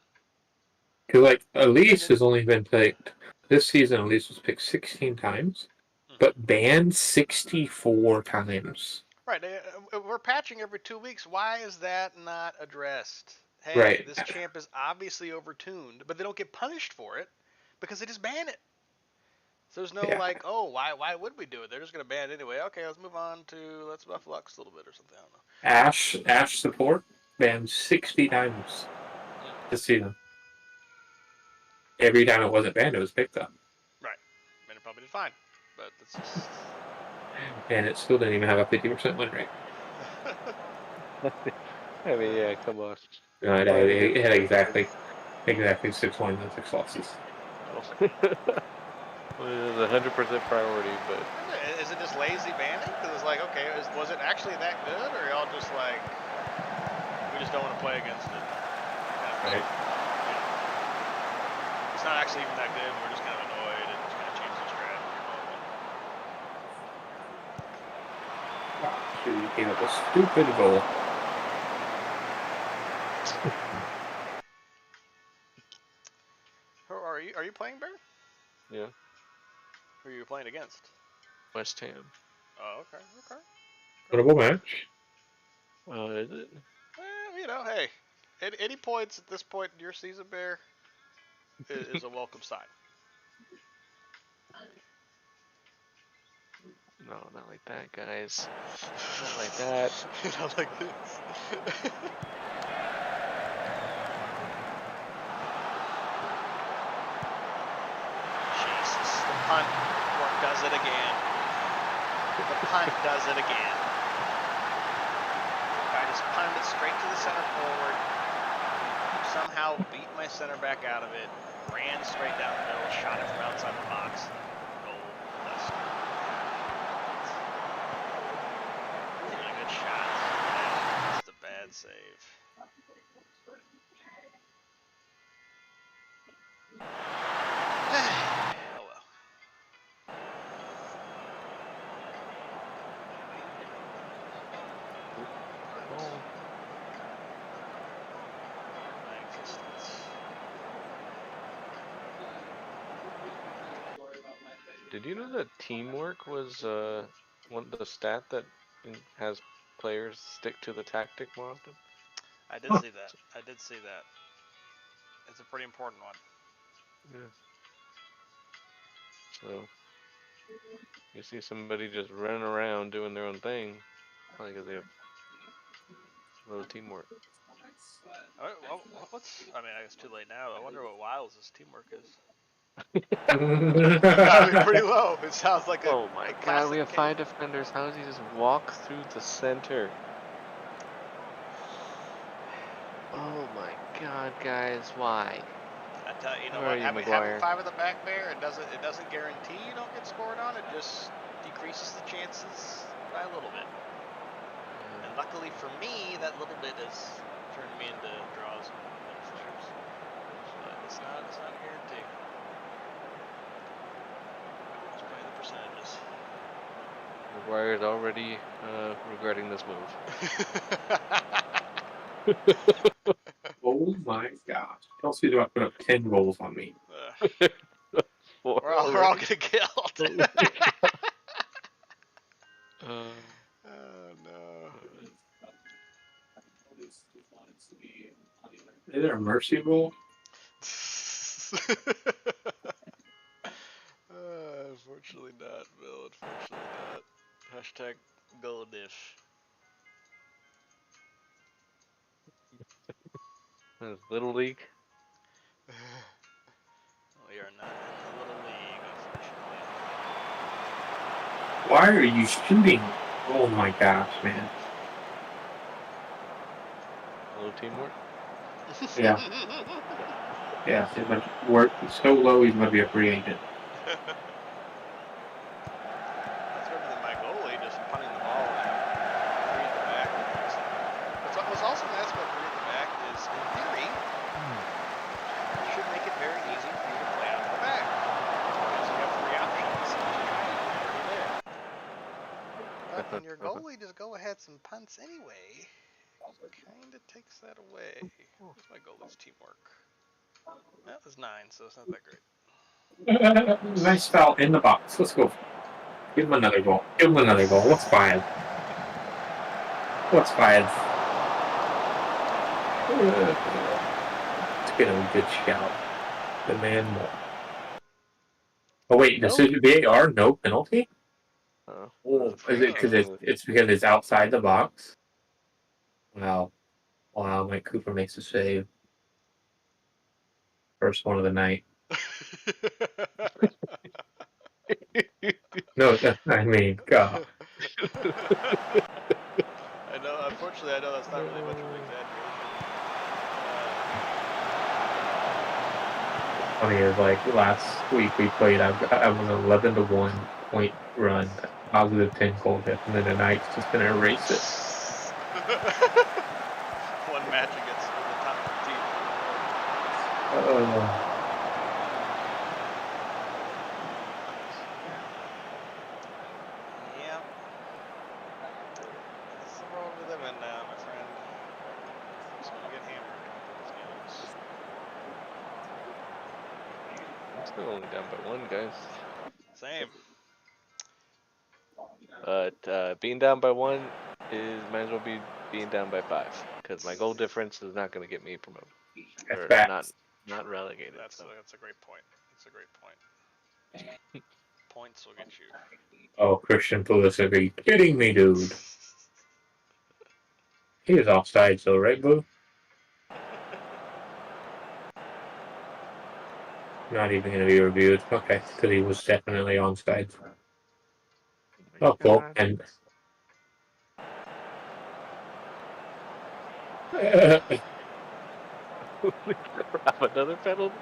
Because like And Elise then, has only been picked this season. Elise was picked 16 times, mhm. but banned 64 times. Right, we're patching every 2 weeks. Why is that not addressed? hey, Right. this champ is obviously overtuned, but they don't get punished for it because they just ban it. So there's no Yeah. like, oh, why would we do it? They're just gonna ban it anyway. Okay, let's move on to let's buff Lux a little bit or something. I don't know. Ash support banned 60 times this season. Every time it wasn't banned, it was picked up. Right. And it probably did fine, but it's just. And it still didn't even have a 50% win rate. I mean, yeah, come on. No, it had exactly 6 wins and 6 losses. Well, it is 100% priority, but Is it just lazy banning? Because it's like, okay, was it actually that good, or y'all just like, we just don't want to play against it? Right. It's not actually even that good. We're just kind of annoyed and just kind of change the strategy. He gave up a stupid goal. Are you playing Bear? yeah, Who are you playing against? West Ham. Oh, okay. Winnable match. Is it? You know, hey, any points at this point in your season, Bear, is a welcome sign. No, not like that, guys. Not like that. Not like this. Jesus, the punt does it again. The punt does it again. I just punted it straight to the center forward. Somehow beat my center back out of it. Ran straight down the middle, shot it from outside the box. Goal. Really good shot. Just a bad save. Oh well. My existence. Did you know that teamwork was the stat that has players stick to the tactic more often? I did see that. It's a pretty important one. Yeah. So you see somebody just running around doing their own thing, probably because they have low teamwork. Well, I mean, it's too late now. I wonder what Wiles' teamwork is. I I mean, pretty low. It sounds like a. Oh my god, we have 5 defenders. How does he just walk through the center? Oh my god, guys, why? I tell you, Where are you, having Maguire? 5 at the back there, it doesn't guarantee you don't get scored on. It just decreases the chances by a little bit. And luckily for me, that little bit has turned me into draws and flares. But it's not a guarantee. Just playing the percentages. Maguire's already regretting this move. Oh my gosh. Chelsea's about to put up 10 goals on me. We're all getting killed. Oh no. Is there a mercy goal? Unfortunately not, Bill. Unfortunately not. Hashtag goldish. Little League. We are not in the little league, unfortunately. Why are you shooting? Oh my gosh, man. A little teamwork. Yeah. Yeah, it must work so low he's gonna be a free agent. That's better than my goalie just punting the ball and three at the back. What's also nice about three at the back is, in theory, it should make it very easy for you to play out of the back. Because you have 3 options to try already there. But when your goalie just go ahead and punts anyway, kind of takes that away. What's my goalie's teamwork? That was 9, so it's not that great. Nice foul in the box. Let's go. Give him another goal. What's 5? Let's get a good shout. Demand more. Oh wait, Nope. decision VAR, no penalty. Oh, Is it because it's because it's outside the box? Wow, Mike Cooper makes a save. First one of the night. No, I mean, God. I know. Unfortunately, I know that's not really much of an exaggeration. Funny is like last week we played. I was 11-1 point run, positive 10 goal diff, and then tonight's just gonna erase it. One match against the top team. Yep. That's the world we live in now, my friend. Just gonna get hammered after these games. I'm still only down by 1, guys. Same. But being down by 1 might as well be being down by 5, because my goal difference is not going to get me promoted. Or not relegated. That's a great point. That's a great point. Points will get you. Oh, Christian Pulisic, are you kidding me, dude? He is offside, though, right, Boo? Not even going to be reviewed. Okay, because he was definitely onside. Oh, cool. And Another penalty?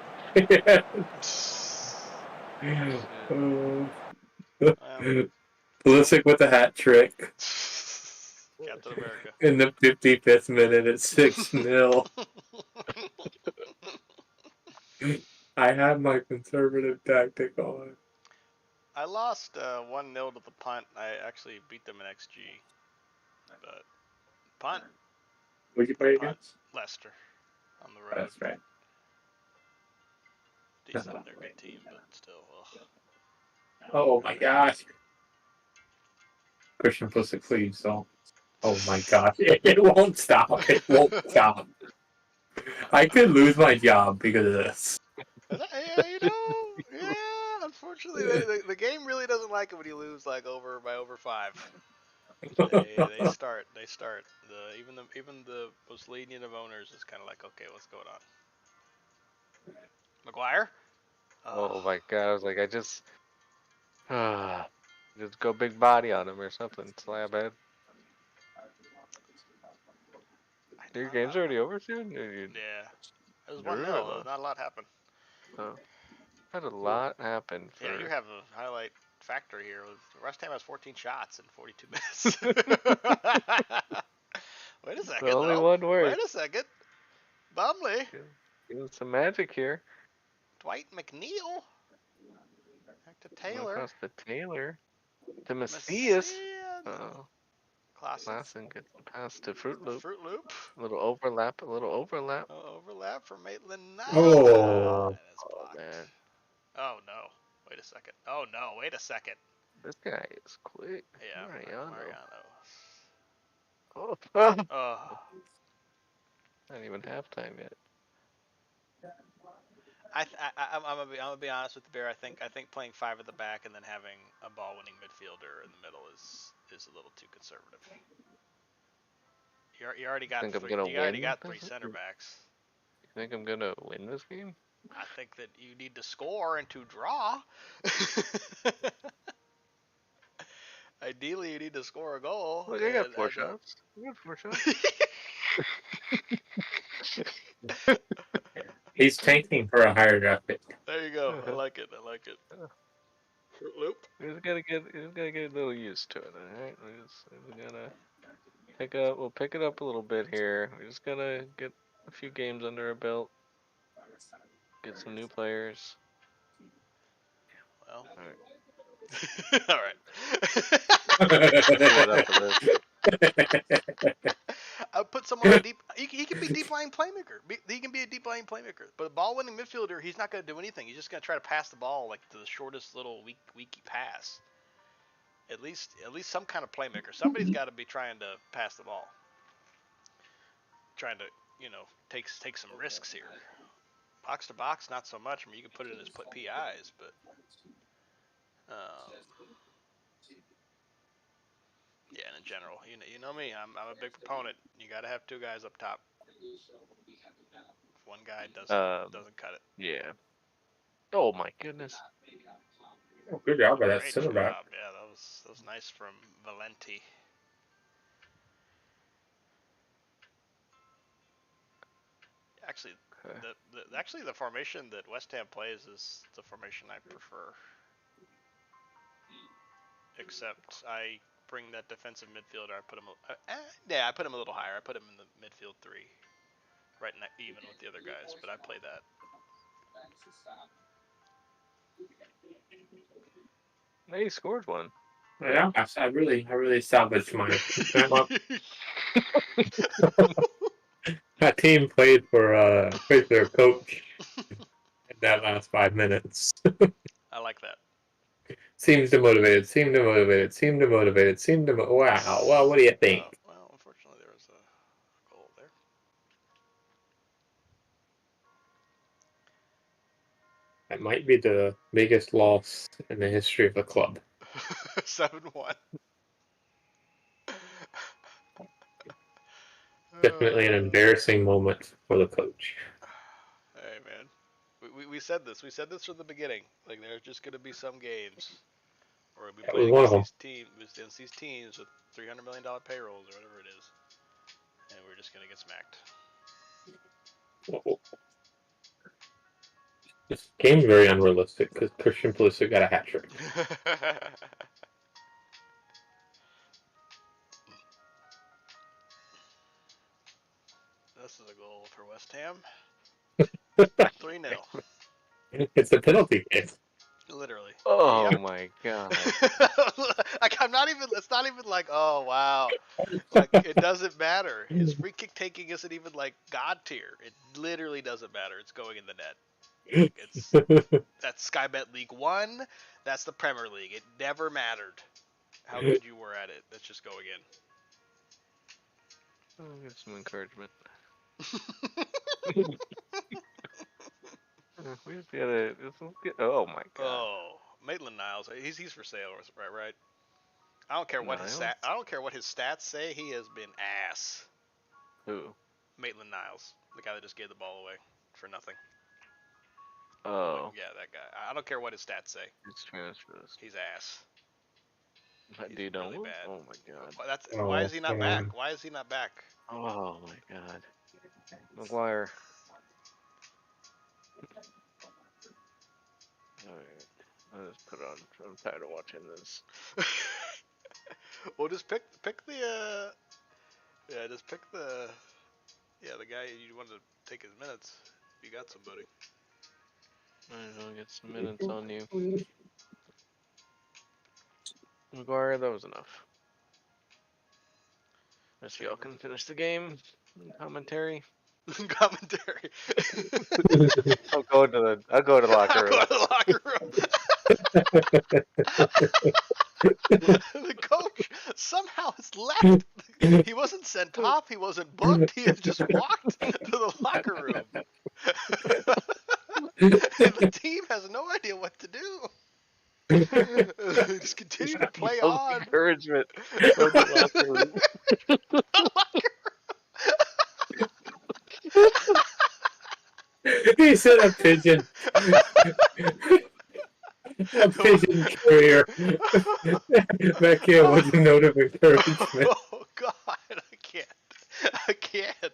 Pulisic with a hat trick. Captain America. In the 55th minute, it's 6-0. I had my conservative tactic on. I lost 1-0 to the punt. I actually beat them in XG. But punt. What'd you play against? Leicester on the road. That's right. Decent, they're a good team, but still. Ugh. Oh my gosh. Christian Pulisic, please don't. Oh my gosh. It won't stop. It won't stop. I could lose my job because of this. Yeah, yeah. Unfortunately, the game really doesn't like it when you lose like over 5. They start. Even the most lenient of owners is kind of like, okay, what's going on? McGuire. Oh my god! I was like, I just go big body on him or something. Slab head. Your game's already over soon? Yeah. It was 1-0. Not a lot happened. Had a lot happen. Yeah, you have a highlight factor here. West Ham has 14 shots in 42 minutes. Wait a second. Only one word. Wait a second. Bumley. Doing some magic here. Dwight McNeil. Back to Taylor. Across to Taylor. To Macias. Klassen gets the pass to Fruit Loop. A little overlap. Overlap for Maitland. Oh, man. Oh no. Wait a second. Oh no. Wait a second. This guy is quick. Yeah, Mariano. Oh. Not even halftime yet. I'm gonna be honest with the Bear. I think playing 5 at the back and then having a ball-winning midfielder in the middle is a little too conservative. You already got three center backs. You think I'm gonna win this game? I think that you need to score and to draw. Ideally, you need to score a goal. Look, I got 4 shots. He's tanking for a higher draft pick. There you go. I like it. Fruit Loop. We're just gonna get a little used to it. All right. We're gonna We'll pick it up a little bit here. We're just gonna get a few games under our belt. Get some new players. Well. All right. I'll put someone on deep. He can be deep line playmaker. He can be a deep line playmaker. But a ball winning midfielder, he's not going to do anything. He's just going to try to pass the ball like the shortest little weak pass. At least some kind of playmaker. Somebody's got to be trying to pass the ball. Trying to take some risks here. Box to box, not so much. I mean, you can put it in as PIs, but yeah, and in general, you know me, I'm a big proponent. You got to have two guys up top. If one guy doesn't cut it. Yeah. Oh my goodness. Oh, good job by that Great center back. job. Yeah, that was nice from Valenti. Actually, the formation that West Ham plays is the formation I prefer. Except I bring that defensive midfielder. I put him. I put him a little higher. I put him in the midfield 3, right even with the other guys. But I play that. He scored one. Yeah, I really salvaged mine. That team played for their coach in that last 5 minutes. I like that. Seemed motivated. Wow. Well, what do you think? Well, unfortunately, there was a goal there. That might be the biggest loss in the history of the club. 7-1. Definitely an embarrassing moment for the coach. Hey, man. We said this. We said this from the beginning. Like, there's just going to be some games where we play against these teams with $300 million payrolls or whatever it is. And we're just going to get smacked. This game's very unrealistic because Christian Pulisic got a hat trick. This is a goal for West Ham. 3-0. It's a penalty kick. Literally. Oh my god. I'm not even. It's not even like, oh wow. Like, it doesn't matter. His free kick taking isn't even like god tier. It literally doesn't matter. It's going in the net. That's Sky Bet League 1. That's the Premier League. It never mattered how good you were at it. Let's just go again. I'll get some encouragement. Oh my god. Oh, Maitland-Niles. He's for sale, right? I don't care what his stats say. He has been ass. Who? Maitland-Niles, the guy that just gave the ball away for nothing. Oh. Yeah, that guy. I don't care what his stats say. He's ass. That dude really bad. Oh my god. Why is he not back? Why is he not back? Oh my god. McGuire. Alright. I'll just put it on. I'm tired of watching this. Well, just pick the the guy you want to take his minutes. If you got somebody. Might as well get some minutes on you. McGuire, that was enough. Let's see, y'all can finish the game. Commentary. Commentary. I'll go to the locker room. Go to the locker room. The coach somehow has left. He wasn't sent off. He wasn't booked. He had just walked to the locker room. The team has no idea what to do. Just continue to play on. Encouragement from the locker room. He said a pigeon. A pigeon carrier. That kid was a note of encouragement. Oh God, I can't.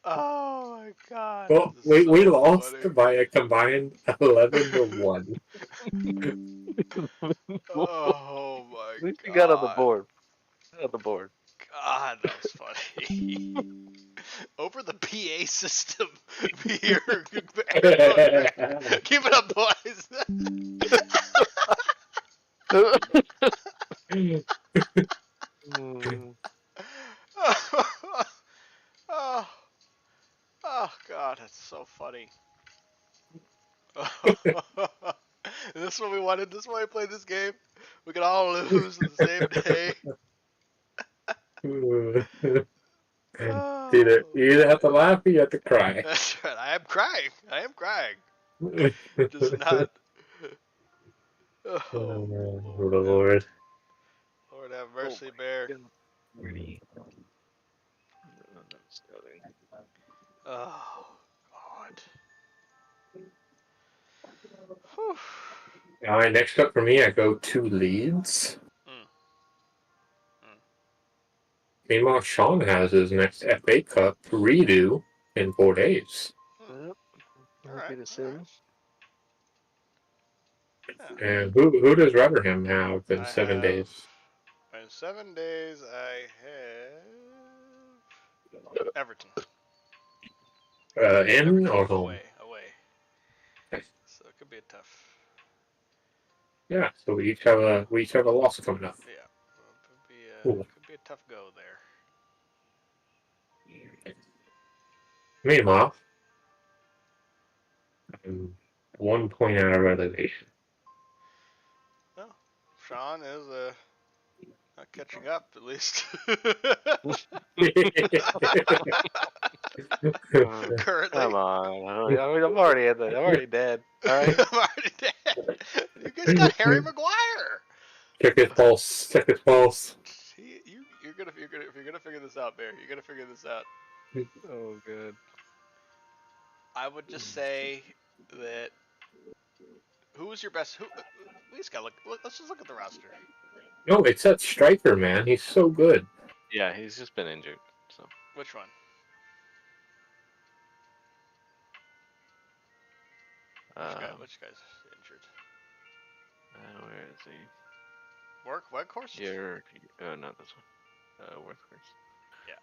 Oh my God. Well, we lost by a combined 11-1. Oh my At least God. you got on the board. God, that was funny. Over the PA system here. Keep it up, boys. Oh God, that's so funny. This is what we wanted. This is why we played this game. We could all lose on the same day. You either have to laugh or you have to cry. That's right. I am crying. Just not. Oh, Lord. Lord have mercy, Bear. Pretty. No, not scouting. Oh, God. Whew. All right, next up for me, I go to Leeds. Meanwhile, Sean has his next FA Cup redo in 4 days. Yep. All Happy right. to see him. Yeah. And who does Rotherham have in I 7 have. days? In 7 days, I have Everton. In Everton or home? away. So it could be a tough. Yeah, so we each have a loss coming up. Yeah, Cool. could be a tough go there. Meanwhile, I'm 1 point out of relegation. Well, Sean is not catching up at least. Currently, Come on. I'm already dead. All right. I'm already dead. You guys got Harry Maguire. Check his pulse. Check his pulse. You're gonna figure this out, Bear. You're gonna figure this out. Oh, good. I would just say that who was your best? We just gotta look. Let's just look at the roster. No, it's that striker, man. He's so good. Yeah, he's just been injured. So. Which one? Which guy's injured? Where is he? Weghorst? Not this one. Workhorse. Yeah.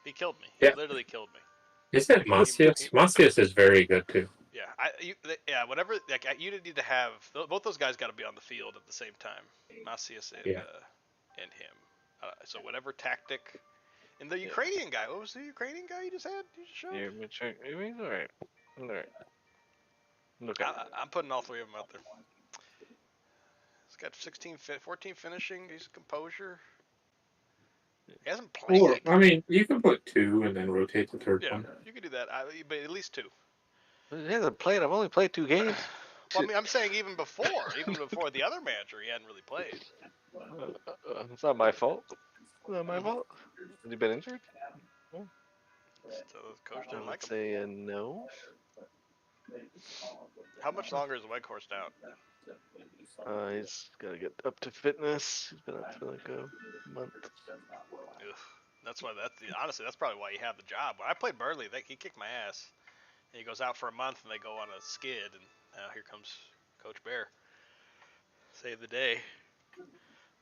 He killed me. Yeah. He literally killed me. Isn't it Macias? Macias is very good too. Yeah. Whatever. Like you didn't need to have both those guys got to be on the field at the same time. Macias and him. So whatever tactic. And the Ukrainian guy. What was the Ukrainian guy you just had? You just showed? He's all right. All right. Okay. I'm putting all three of them out there. He's got 14 finishing. He's composure. He hasn't played. Or, I mean, you can put 2 and then rotate the third one. Yeah, you can do that. But at least 2. He hasn't played. I've only played 2 games. Well, I mean, I'm saying even before the other manager, he hadn't really played. It's not my fault. It's not my fault. Has he been injured? So the coach didn't like him. Say no. How much longer is Weghorst out? He's got to get up to fitness. He's been out for like a month. Ugh. Honestly, that's probably why he had the job. When I played Burnley, he kicked my ass. And he goes out for a month, and they go on a skid, and now here comes Coach Bear. Save the day.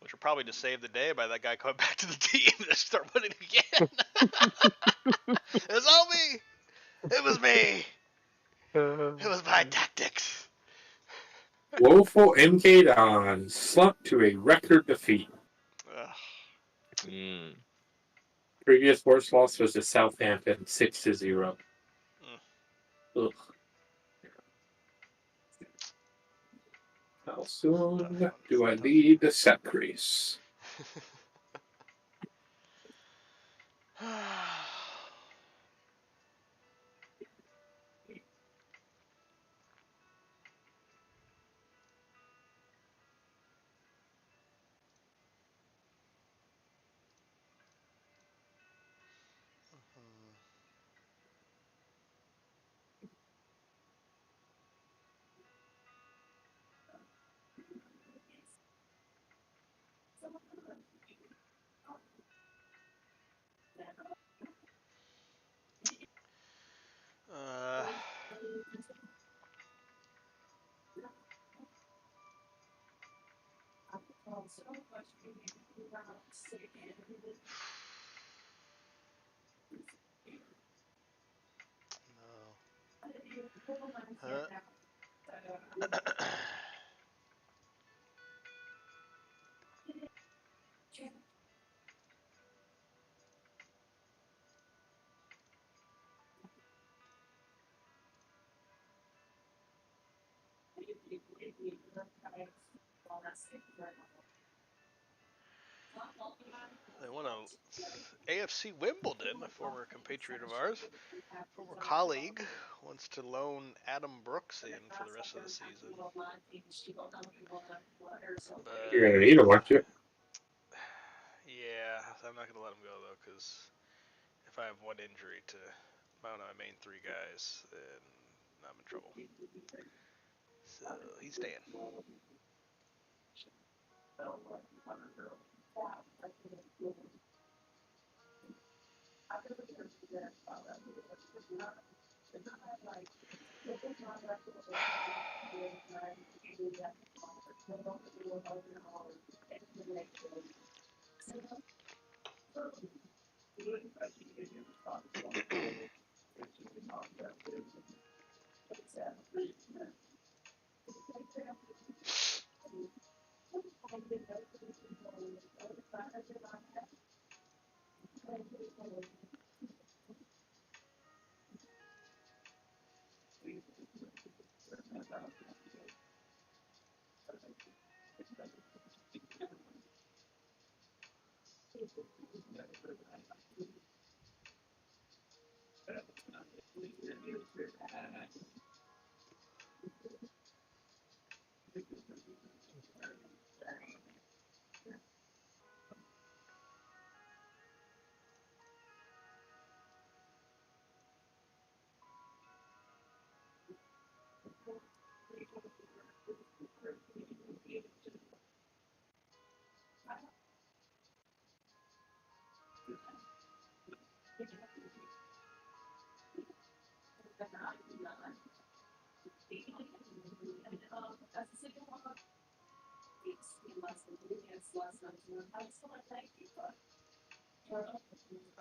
Which will probably just save the day by that guy coming back to the team and start winning again. It was all me. It was me. It was my tactics. Woeful MK Don slumped to a record defeat. Previous worst loss was to Southampton, 6-0. Ugh. How soon do I lead the sack race? They won a AFC Wimbledon. A former compatriot of ours, former colleague, wants to loan Adam Brooks in for the rest of the season. But You're gonna need him, aren't you? yeah, I'm not gonna let him go though, because if I have one injury to one of my main three guys, then I'm in trouble. So he's staying.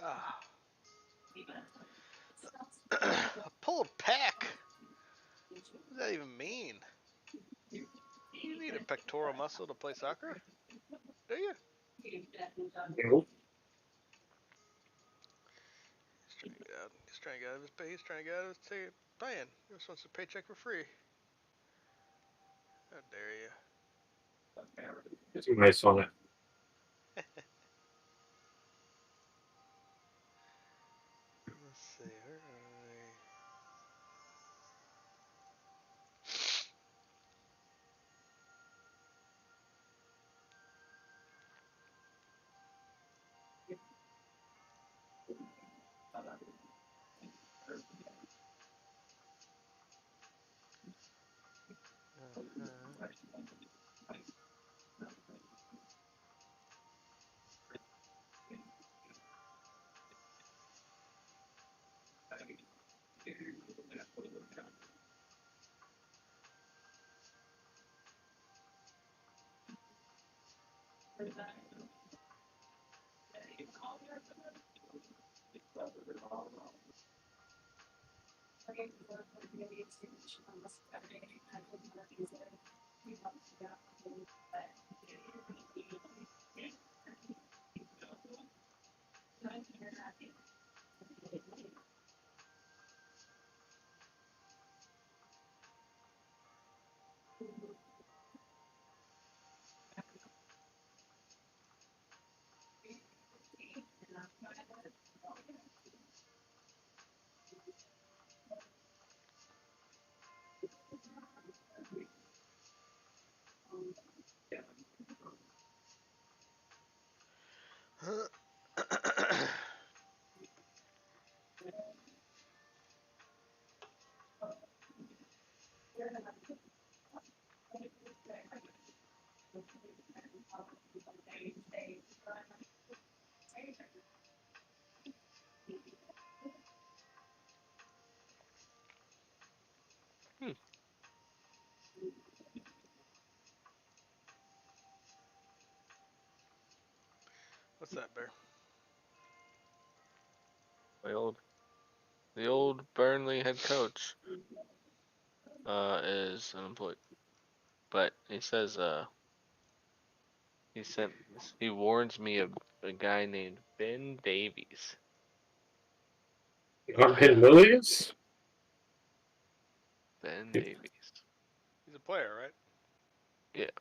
Ah. A pulled pec? What does that even mean? You need a pectoral muscle to play soccer? Do you? Nope. He's trying to get out. He's trying to get out of his pay. He's trying to get out of his paying. He just wants a paycheck for free. How dare you? It's nice on it. Let's see. Where are they? What's that, Bear? The old Burnley head coach is unemployed, but he says he warns me of a guy named Ben Davies. Not Ben Williams? Ben Davies. He's a player, right? Yeah,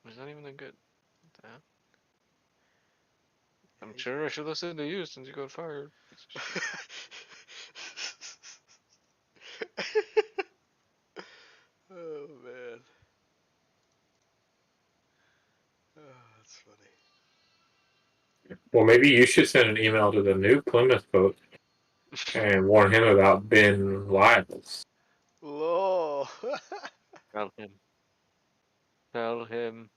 he's not even that good. What the hell? I'm sure I should listen to you since you got fired. Oh man. Oh, that's funny. Well, maybe you should send an email to the new Plymouth coach and warn him about Ben Wiles. Lol. Tell him. Tell him.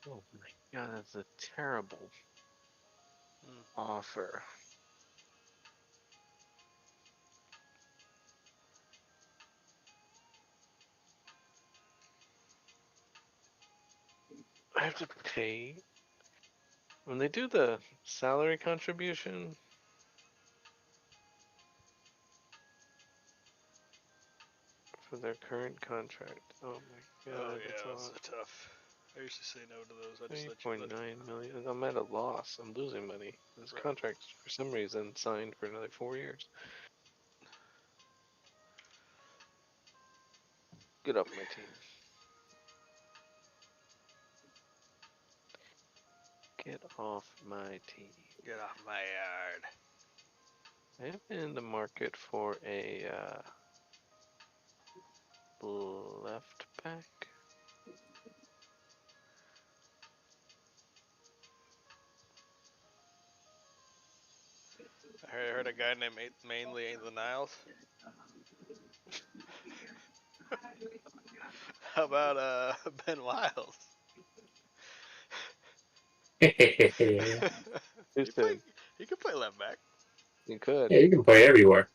Oh my god, that's a terrible offer. I have to pay when they do the salary contribution. For their current contract. Oh my god, Oh that's yeah, a that's lot. tough. I used to say no to those. I just let you 3.9 million. I'm at a loss. I'm losing money. This Right. contract's for some reason signed for another 4 years. Get off my team. Get off my team. Get off my yard. I am in the market for a left back. I heard a guy named mainly the Niles. How about Ben Wiles? Who he play. said? He could play left back. You could. Yeah, you can play everywhere.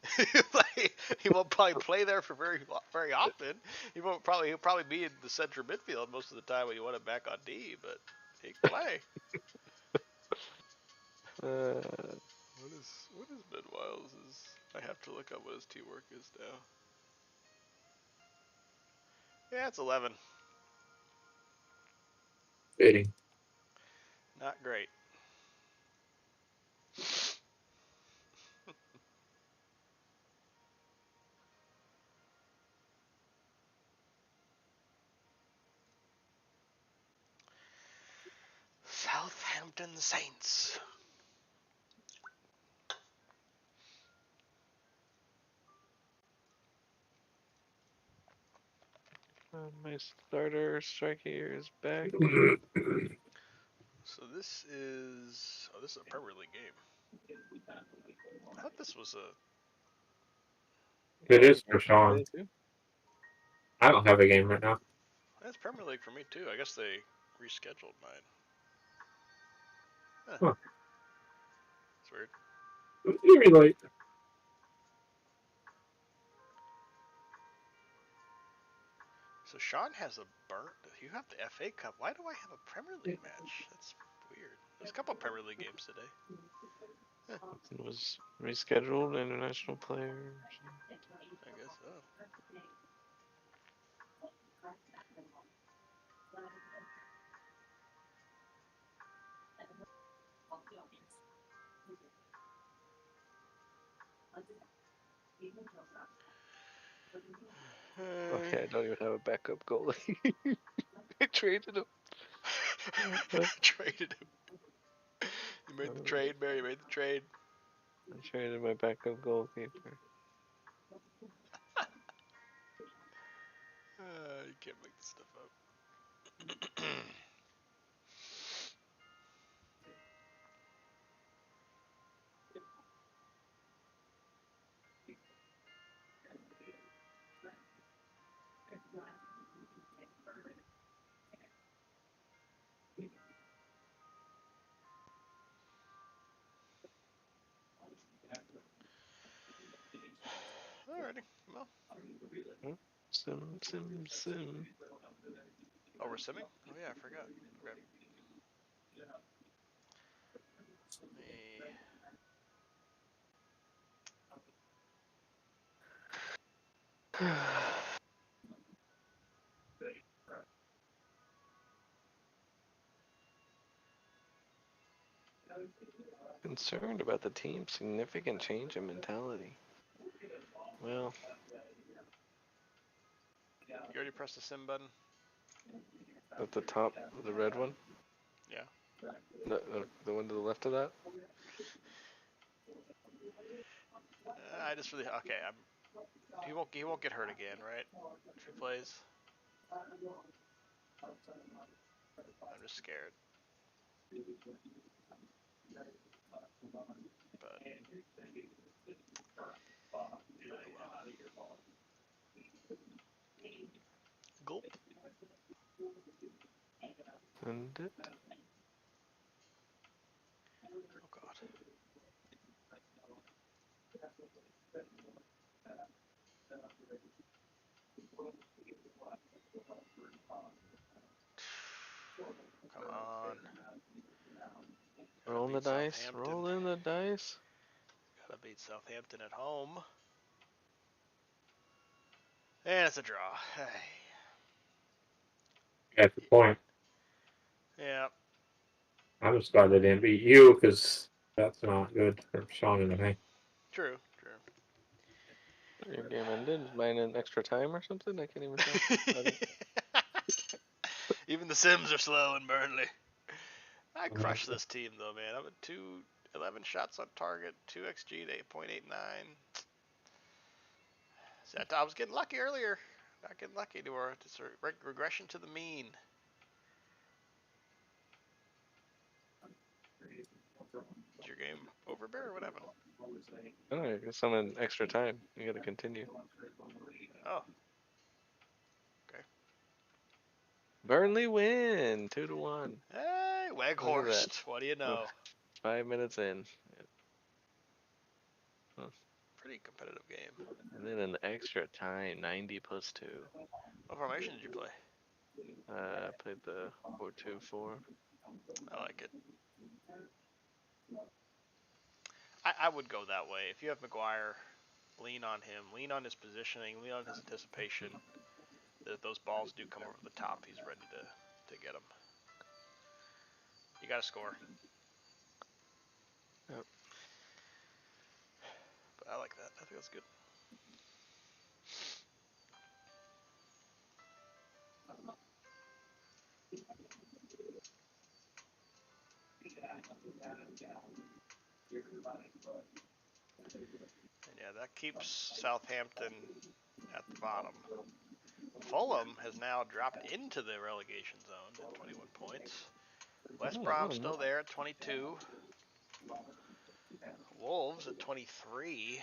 He won't probably play there for very often. He'll probably be in the central midfield most of the time when you want him back on D, but he can play. What is Ben Wiles' I have to look up what his teamwork is now. Yeah, it's 11. Fitting. Not great. Southampton Saints. My starter striker is back. So this is a Premier League game. I thought this was a. It is for Sean. I don't have a game right now. That's Premier League for me too. I guess they rescheduled mine. Huh. It's weird. Very late. So Sean has a burnt. You have the FA Cup. Why do I have a Premier League match? That's weird. There's a couple of Premier League games today. It was rescheduled. International players. I guess so. Okay, I don't even have a backup goalie. I traded him. Traded him. You made the trade, Barry. You made the trade. I traded my backup goalkeeper. You can't make this stuff up. Alrighty. Well. Sim. Oh, we're simming? Oh yeah, I forgot. Okay. Concerned about the team's significant change in mentality. Well, You already pressed the sim button? at the top, the red one. Yeah. The one to the left of that. I just really okay. He won't get hurt again, right? If he plays. I'm just scared. But oh well. Gulp. And it. Oh god. Come on. Roll the dice. Roll in the dice. Gotta beat Southampton at home. And it's a draw. That's the point. Yeah. I'm just glad they didn't beat you because that's not good for Sean and me. True. Your game ended. Mine in extra time or something. I can't even tell. Even the Sims are slow in Burnley. I crushed this team though, man. I'm at 11 shots on target, 2 XG to 8.89. I was getting lucky earlier. Not getting lucky anymore. It's a regression to the mean. Is your game over, Bear, or what happened? Oh, I guess I'm in extra time. You gotta continue. Oh. Okay. Burnley win 2-1. Hey, Weghorst. What do you know? 5 minutes in. Pretty competitive game. And then an extra time, 90 plus 2. What formation did you play? I played the 4-2-4. I like it. I would go that way. If you have McGuire, lean on him, lean on his positioning, lean on his anticipation. That if those balls do come over the top, he's ready to get them. You got to score. Yep. But I like that. I think that's good. And yeah, that keeps Southampton at the bottom. Fulham has now dropped into the relegation zone at 21 points. West Brom still there at 22. Wolves at 23.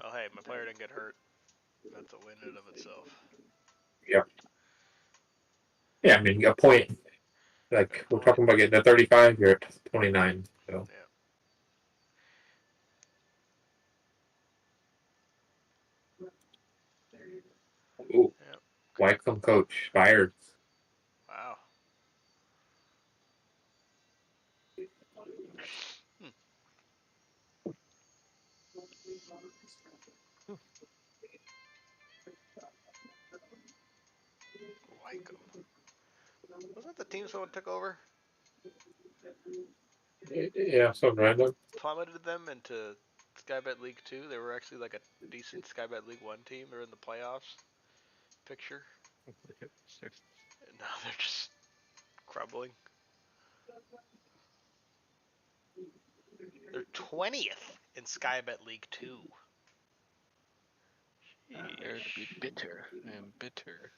Well, hey, my player didn't get hurt. That's a win in and of itself. Yep. Yeah, I mean, a point. Like, we're talking about getting to 35, you're at 29. So. Yeah. Ooh. Yep. Wycombe coach fired. Wow. Wycombe. Wasn't that the team someone took over? Yeah, something random. Plummeted them into Skybet League 2. They were actually like a decent Skybet League 1 team. They're in the playoffs picture. And now they're just crumbling. They're 20th in Skybet League 2. Prepare to be bitter. I am bitter.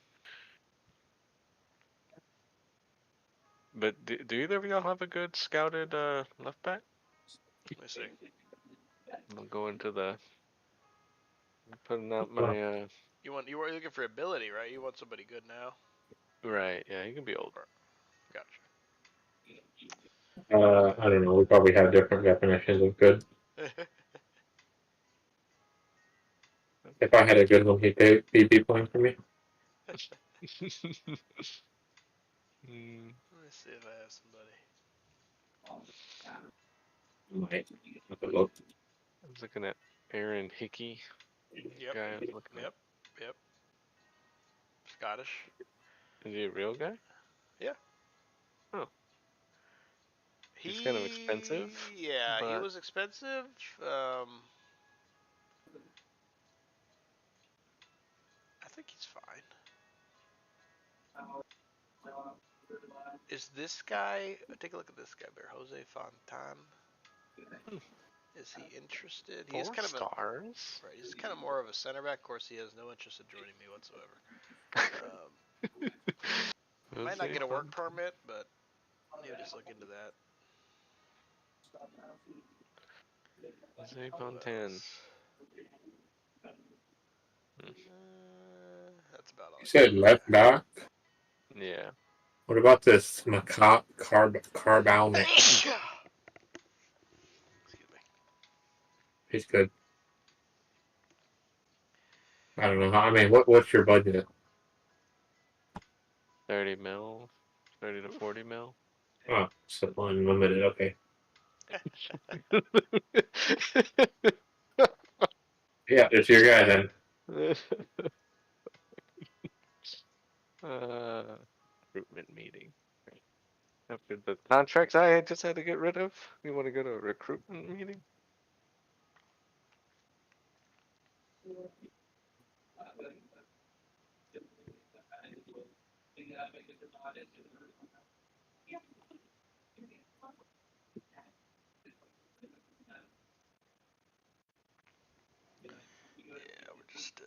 But do either of y'all have a good scouted left back? Let me see. I'll go into the putting out my. You were looking for ability, right? You want somebody good now. Right. Yeah, he can be older. Gotcha. I don't know. We probably have different definitions of good. If I had a good one, he'd be playing for me. Let me see if I have somebody. Might have to look. I was looking at Aaron Hickey. Yep. Guy I was looking at. Yep. Scottish. Is he a real guy? Yeah. Oh. He's kind of expensive. Yeah, he was expensive. I think he's fine. Is this guy? Take a look at this guy there, Jose Fontan. Is he interested? He's kind of stars. Right. He's kind of more of a center back. Of course, he has no interest in joining me whatsoever. Might not get a work permit, but maybe just look into that. Jose Fontan. That's about all. You said left back? Yeah. What about this Carbalnik? Excuse me. He's good. I don't know. I mean, what's your budget? 30 mil, 30 to 40 mil. Oh, so unlimited. Okay. Yeah, it's your guy then. Recruitment meeting. After the contracts I just had to get rid of, you want to go to a recruitment meeting? Yeah, we're just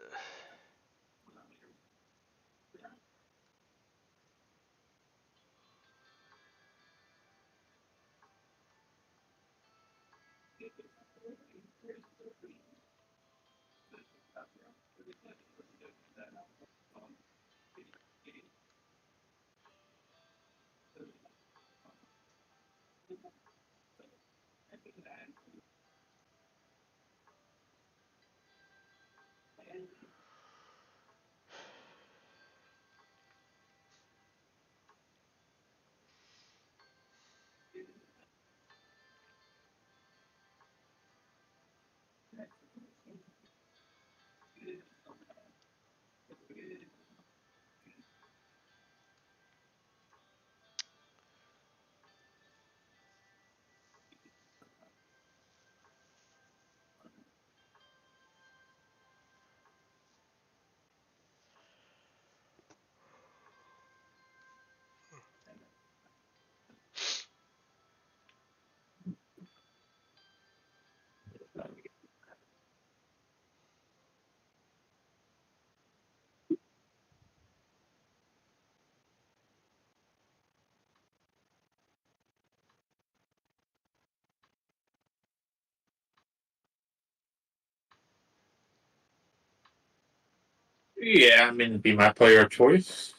Yeah, I mean, it'd be my player of choice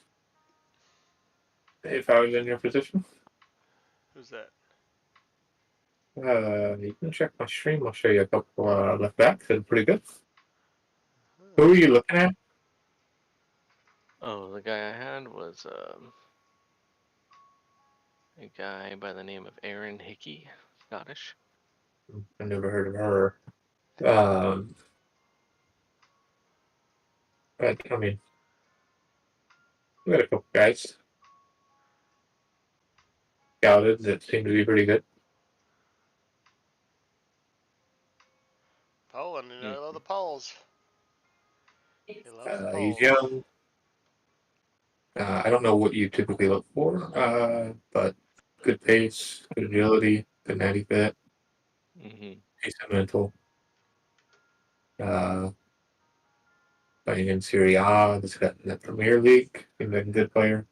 if I was in your position. Who's that? You can check my stream. I'll show you a couple left backs. They're pretty good. Who are you looking at? Oh, the guy I had was a guy by the name of Aaron Hickey, Scottish. I never heard of her. But I mean, we got a couple guys scouted that seem to be pretty good. Poland, you know, I love the Poles. He loves the He's Poles. young. I don't know what you typically look for, but good pace, good agility, good natty fit, decent mental. Playing in Serie A, he's got in the Premier League. He's been a good player.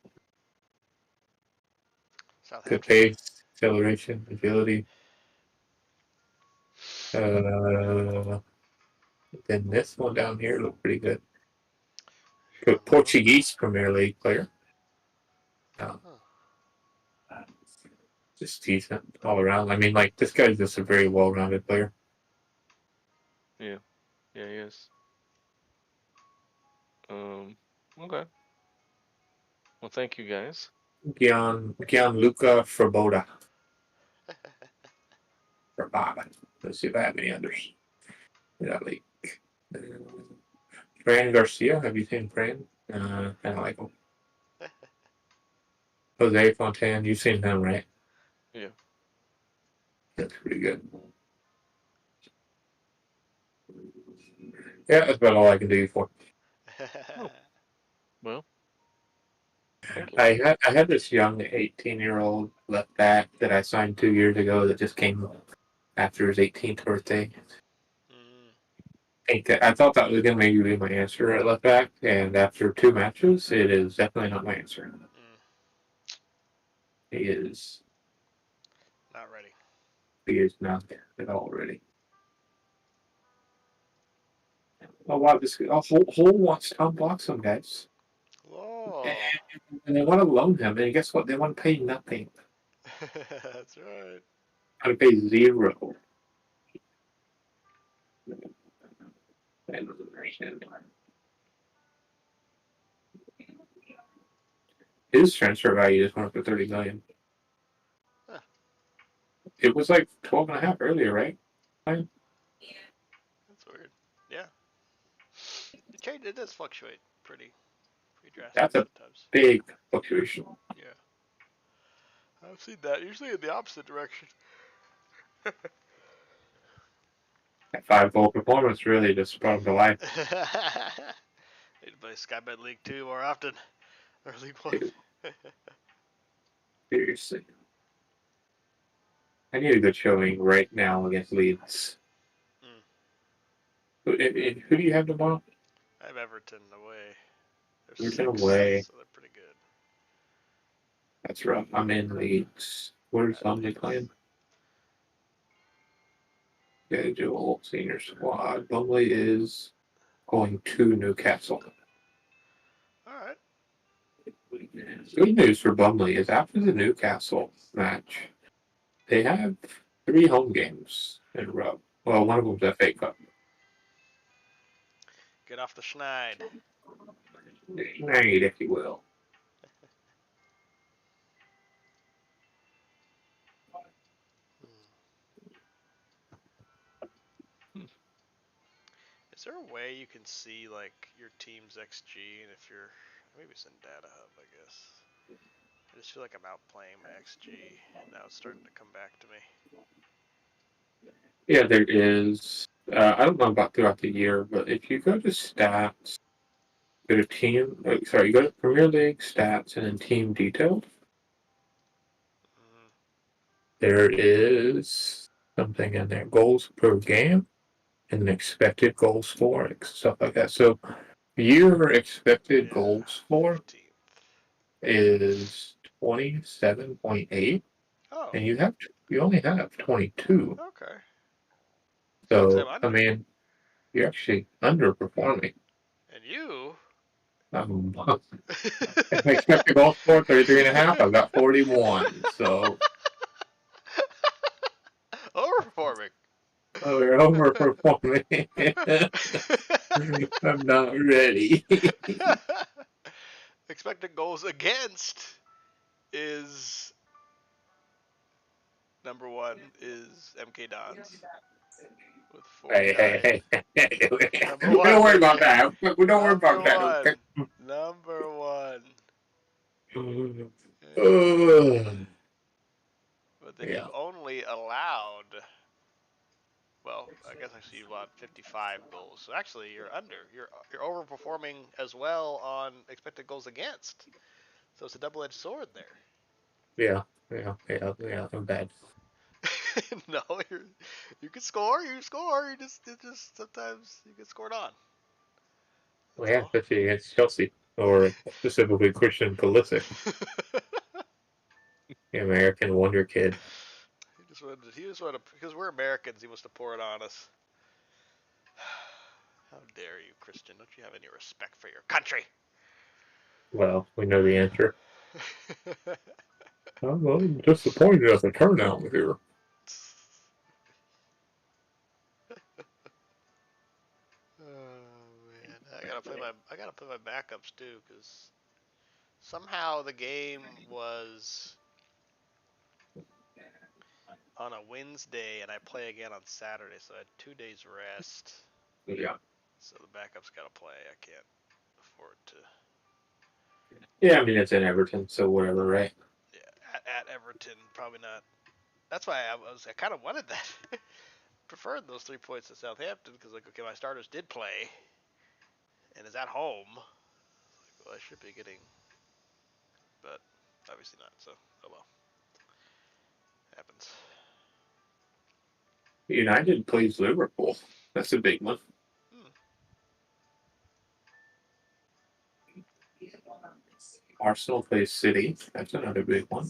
Good Southampton. pace, acceleration, agility. Then this one down here looked pretty good. Good Portuguese Premier League player. Just decent all around. I mean, like, this guy's just a very well-rounded player. Yeah, he is. Okay. Well, thank you guys. Gianluca Fraboda. Let's see if I have any others. Yeah, like Fran Garcia. Have you seen Fran? I like him. Jose Fontan. You've seen him, right? Yeah. That's pretty good. Yeah, that's about all I can do for. Oh. Well, thank you. I had this young 18-year-old left back that I signed 2 years ago that just came after his 18th birthday. I thought that was going to maybe be my answer at left back, and after 2 matches, it is definitely not my answer. He is not ready. He is not at all ready. Oh wow! This Hull wants Tom Bloxham, guys. Whoa. And they want to loan him, and guess what? They want to pay nothing. That's right. Want to pay 0. His transfer value just went up to $30 million. Huh. It was like 12.5 earlier, right? That's weird. Yeah. It does fluctuate pretty drastically That's a sometimes. big fluctuation. Yeah. I've seen that. Usually in the opposite direction. That 5-goal performance really just brought him to life. Need to play Skybet League 2 more often. Or League 1. Seriously. I need a good showing right now against Leeds. Who do you have tomorrow? I have Everton away. They're There's no 6, way. so they're pretty good. That's rough. I'm in leagues. Where's Bumley playing? Yeah, do a whole senior squad. Bumley is going to Newcastle. Alright. Good news for Bumley is after the Newcastle match, they have 3 home games in a row. Well, one of them's FA Cup. Get off the schneid. Right, if you will. Is there a way you can see like your team's XG and if you're maybe it's in Data Hub, I guess. I just feel like I'm outplaying my XG. Now it's starting to come back to me. Yeah, there is. I don't know about throughout the year, but if you go to stats, go to team. Sorry, you go to Premier League stats and then team details. Mm-hmm. There is something in there: goals per game and expected goals for, stuff like that. So your expected goals for 15th. is 27.8, Oh, and you only have 22. okay. So I'd say I'm So I under. mean, you're actually underperforming. And you? If I expect to go for 33.5, I've got 41. So Overperforming. we're overperforming. I'm not ready. Expected goals against is number 1 is MK Dons with Hey, 49. hey. Number We don't 1, worry baby. about that. We don't worry Number about that. 1. Okay? Number 1. But then Yeah. you've only allowed, well, I guess actually you've allowed 55 goals. So actually you're under. You're overperforming as well on expected goals against. So it's a double-edged sword there. Yeah. I'm bad. No, you can score. You score. You just sometimes you get scored on. Well, That's yeah, all. especially against Chelsea, or specifically Christian Pulisic, the American Wonder Kid. He just wanted to, because we're Americans. He wants to pour it on us. How dare you, Christian? Don't you have any respect for your country? Well, we know the answer. I'm disappointed at the turnout here. Oh man, I gotta play my backups too, because somehow the game was on a Wednesday and I play again on Saturday, so I had 2 days rest. Yeah. So the backups gotta play. I can't afford to. Yeah, I mean, it's in Everton, so whatever, right? Yeah, at Everton, probably not. That's why I kind of wanted that. Preferred those 3 points to Southampton because like okay, my starters did play, and is at home. Well, I should be getting, but obviously not. So oh well, happens. United plays Liverpool. That's a big one. Hmm. Arsenal plays City. That's another big one.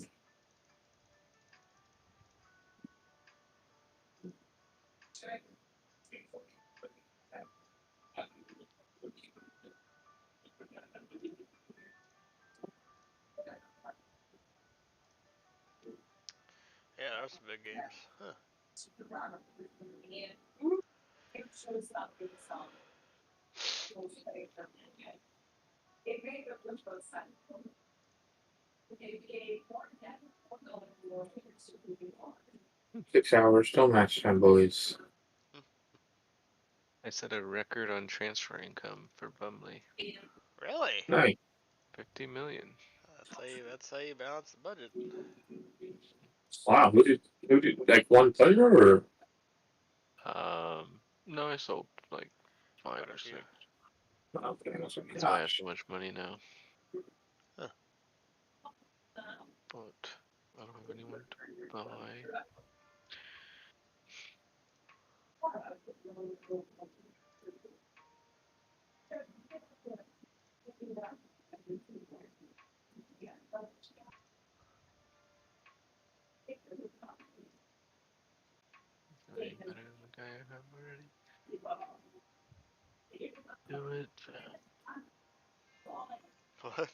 Yeah, there are some big games. Huh. Hmm. 6 hours till match time, boys. I set a record on transfer income for Bumley. Really? Nice. 50 million. That's how you balance the budget. Wow, who did like one player or No, I sold like five Quite a or few. six. okay, that's That's why I have gosh. so much money now. Huh. But I don't have anyone to buy. do it. What?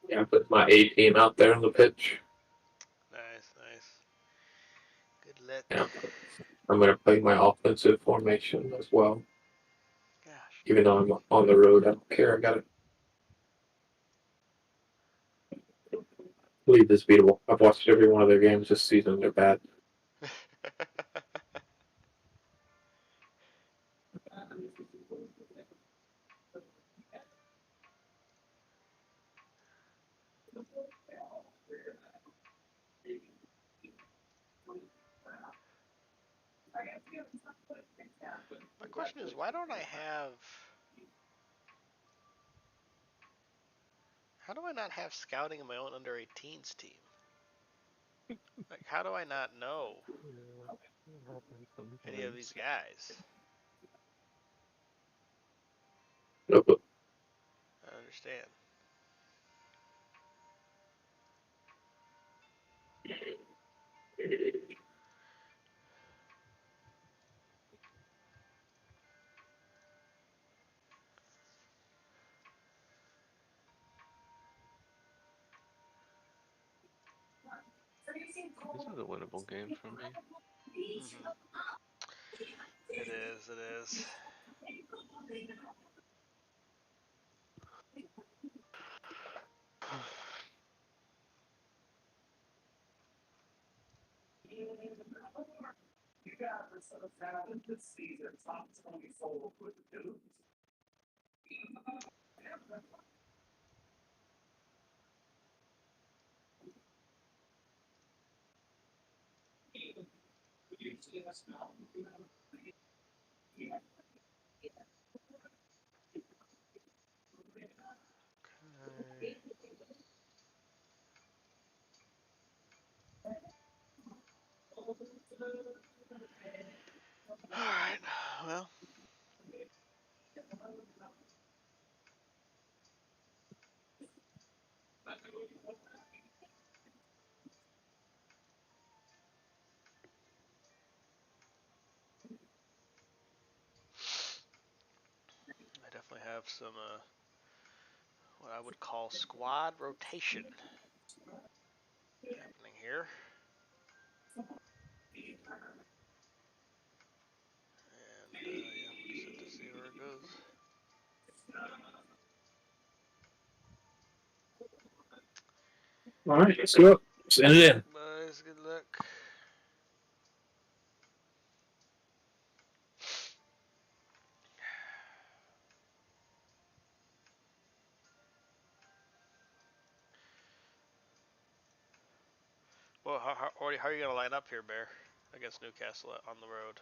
Yeah, I put my A team out there on the pitch. Nice, nice. Good luck. Yeah. I'm gonna play my offensive formation as well. Gosh. Even though I'm on the road, I don't care. I gotta leave this beatable. I've watched every one of their games this season. They're bad. My question is, why don't I have... How do I not have scouting in my own under-18s team? Like, how do I not know any of these guys? Nope. I don't understand. This is a winnable game for me. Mm-hmm. It is, it is. Okay. Alright, well. I definitely have some, what I would call squad rotation happening here. And, yeah, we'll just have to see where it goes. All right, let's go. Send it in. Boys, good luck. Well, how are you going to line up here, Bear, against Newcastle on the road?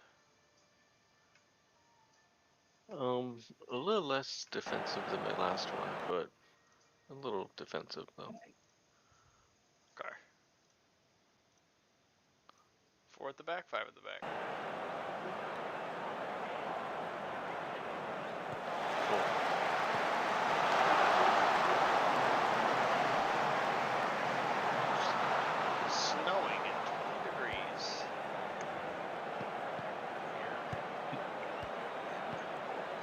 A little less defensive than my last one, but a little defensive though. Okay. 4 at the back, 5 at the back. 4. Snowing at 20 degrees. Here.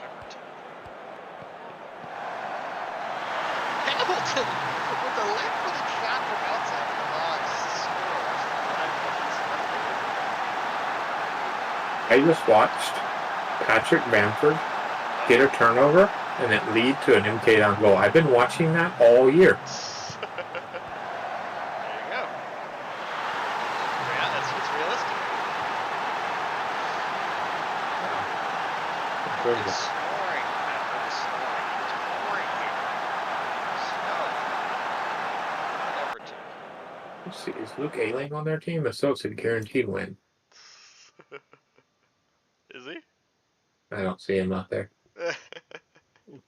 Everton. Hamilton with a left-footed shot from outside the box scores. I just watched Patrick Bamford get a turnover and it lead to an MK down goal. I've been watching that all year. There you go. Yeah, it's realistic. Incredible. It's snoring. It's snoring. It's pouring here. Snow. Everton. Let's see, is Luke Ayling on their team? If so, it's a guaranteed win. Is he? I don't see him out there.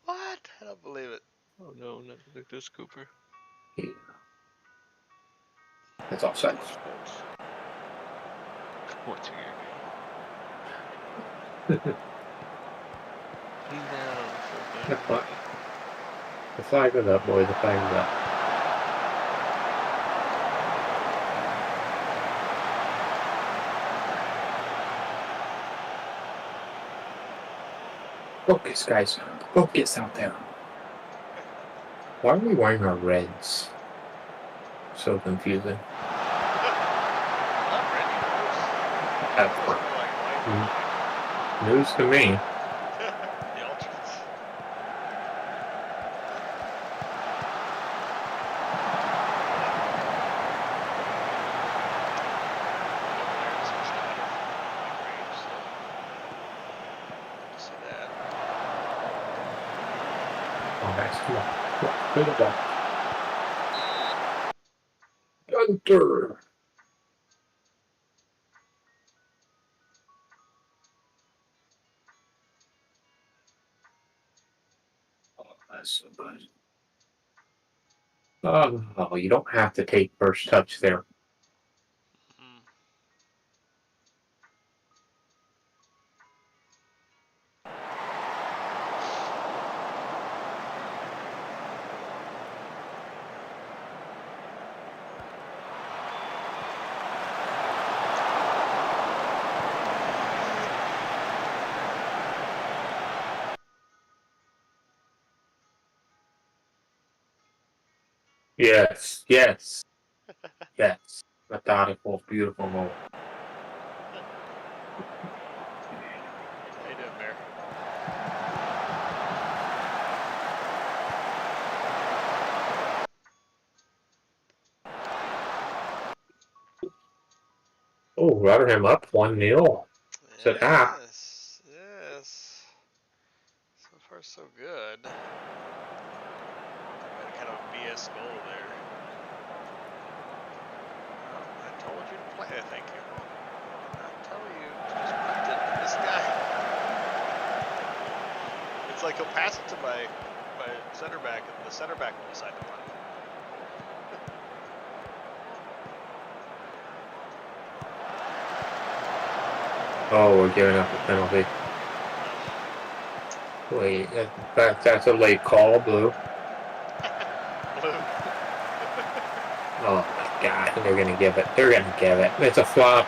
What? I don't believe it. Oh no, not Lucas Cooper. That's offside. What's your game? Clean down. Yeah, but The flag is up, boys. The flag is up. Focus, guys. Focus out there. Why are we wearing our reds? So confusing. News to me. Come on. Play the ball. Gunter. Oh, that's so good. Oh, you don't have to take first touch there. Yes, yes, yes. Methodical, beautiful moment. How you doing, Bear? Oh, Rotherham up 1-0. Said half. Yes. So far, so good. Kind of a BS goal there. I told you to play, thank you. I tell you to just punt it. This guy. It's like he'll pass it to my center back, and the center back will decide to punt it. Oh, we're giving up a penalty. Wait, that's a late call, Blue. Blue. Oh my God, they're gonna give it. They're gonna give it. It's a flop.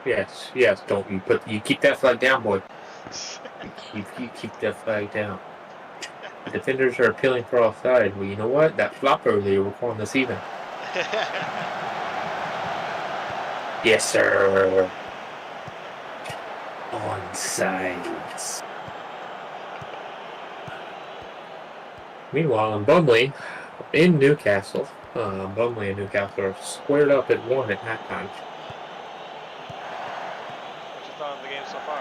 Yes, yes. Don't you keep that flag down, boy. You keep that flag down. The defenders are appealing for offside. Well, you know what? That flop earlier, we're calling this even. Yes, sir. Onside. Meanwhile, in Bumley, in Newcastle, Bumley and Newcastle are squared up at 1 at halftime. What you thought of the game so far?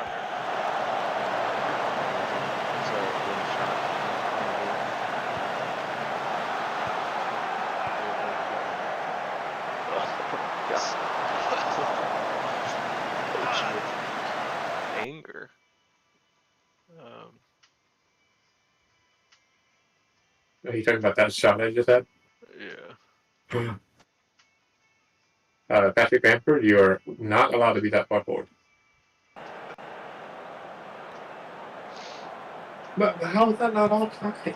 Anger. Are you talking about that shot I just had? Yeah. Patrick Bamford, you are not allowed to be that far forward. But how is that not offside?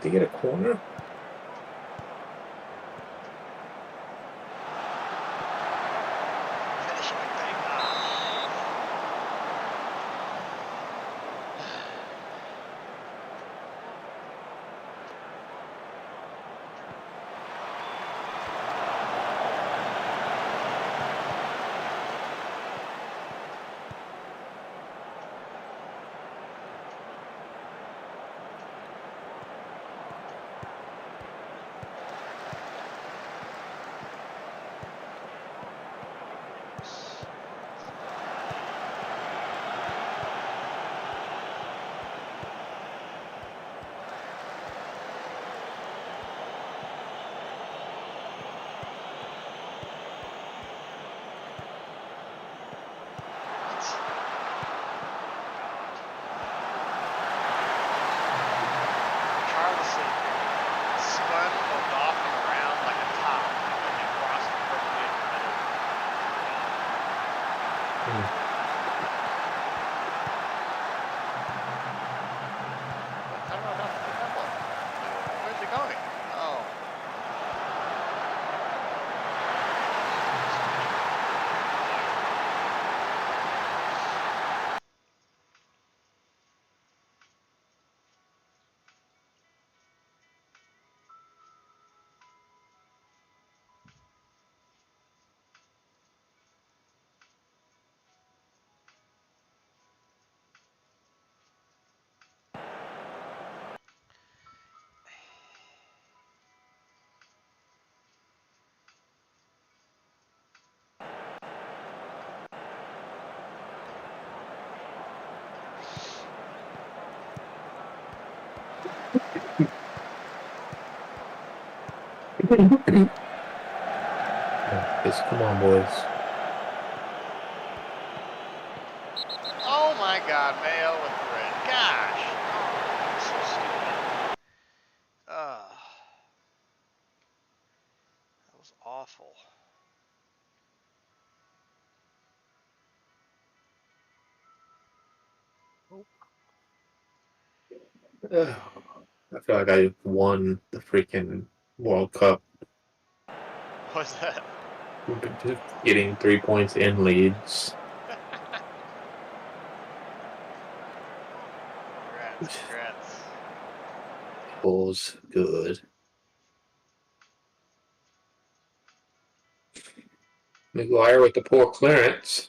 They get a corner? How do I not pick that ball? Where's it going? Oh. Come on, boys. Oh my God, Mayo with the red. Gosh. Oh, so stupid. That was awful. I feel like I won the freaking World Cup. What's that? Getting 3 points in leads. Congrats. Was good. McGuire with the poor clearance.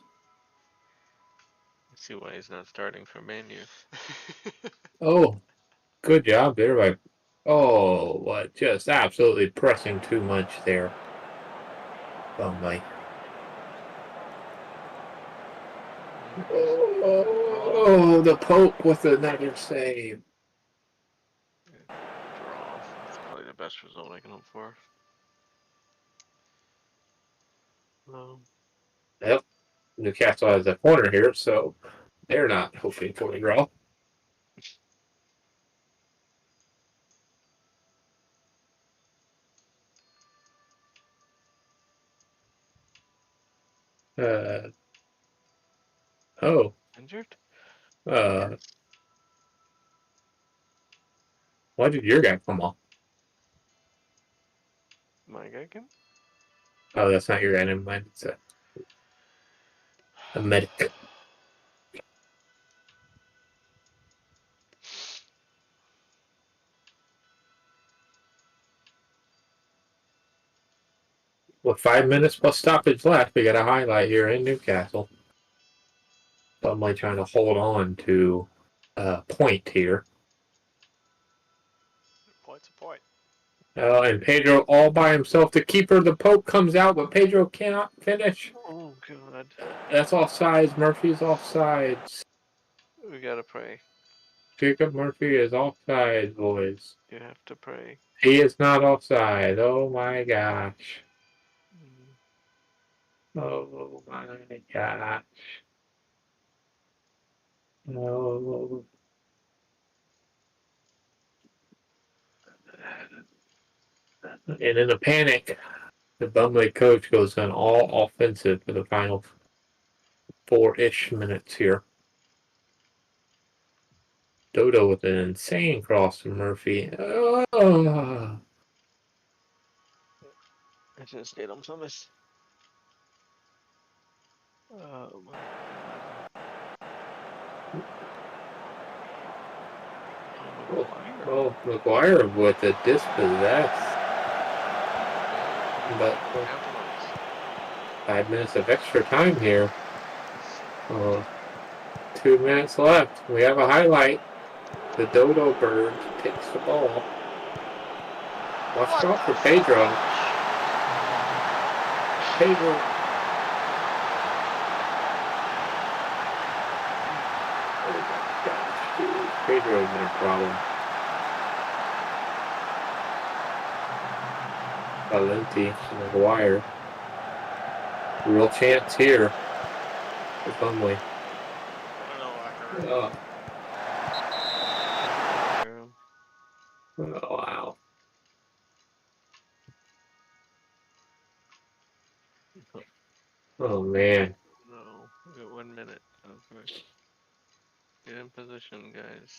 I see why he's not starting for Man U. Oh, good job there by. Oh, what? Just absolutely pressing too much there. Oh my. Oh, the Pope with another save. Draw. That's probably the best result I can hope for. Yep. Newcastle has a corner here, so they're not hoping for a draw. Oh. Injured? Why did your guy come off? My guy can? Oh, that's not your guy. Never mind. It's a medic. With 5 minutes plus stoppage left, we got a highlight here in Newcastle. Somebody trying to hold on to a point here. Point's a point. And Pedro all by himself. The keeper, the Pope, comes out, but Pedro cannot finish. Oh, God. That's offsides. Murphy's offsides. We gotta pray. Jacob Murphy is offsides, boys. You have to pray. He is not offside. Oh my gosh. Oh my gosh. No. And in a panic, the Bumley coach goes on all offensive for the final 4-ish minutes here. Dodo with an insane cross from Murphy. Oh. I just stayed on Thomas. Oh my God. Oh, McGuire with a dispossess. But 5 minutes of extra time here. 2 minutes left. We have a highlight. The Dodo bird takes the ball. Watch out for Pedro. Pedro. Oh my gosh, dude. Pedro's in a problem. Valenti and McGuire. Real chance here for Bumley. Oh, wow. Oh, man. No, 1 minute. Okay. Get in position, guys.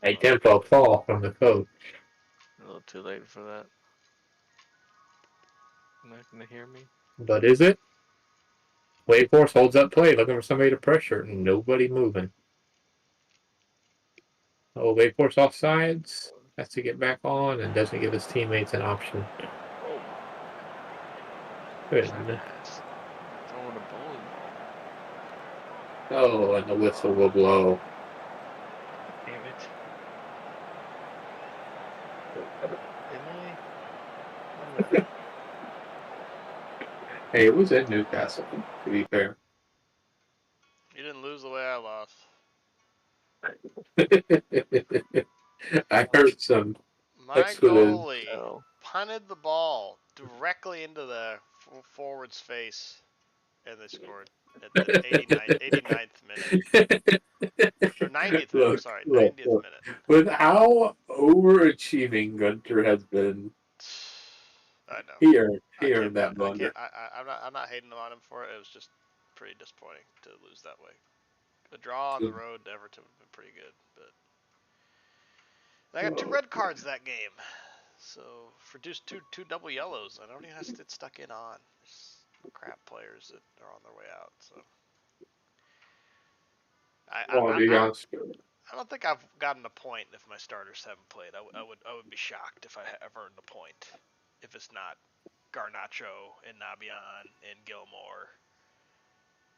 A tempo fall from the coach. A little too late for that. Not gonna hear me. But is it? Wake Forest holds up play, looking for somebody to pressure. Nobody moving. Oh, Wake Forest offsides. Has to get back on and doesn't give his teammates an option. Oh. Goodness. Throwing a bowling ball. Oh, and the whistle will blow. Damn it. Am I? Hey, it was in Newcastle, to be fair. You didn't lose the way I lost. I heard some My excellent. goalie punted the ball directly into the forward's face, and they scored at the 89th minute. Or 90th minute, I'm sorry, 90th minute. With how overachieving Gunter has been, I know. he earned that blunder. I'm not hating on him for it. It was just pretty disappointing to lose that way. The draw on the road to Everton would have been pretty good, but I got 2 red cards that game. So for just two double yellows, I don't even have to get stuck in on. There's crap players that are on their way out. So I don't think I've gotten a point if my starters haven't played. I would be shocked if I have earned a point if it's not Garnacho and Nabian and Gilmore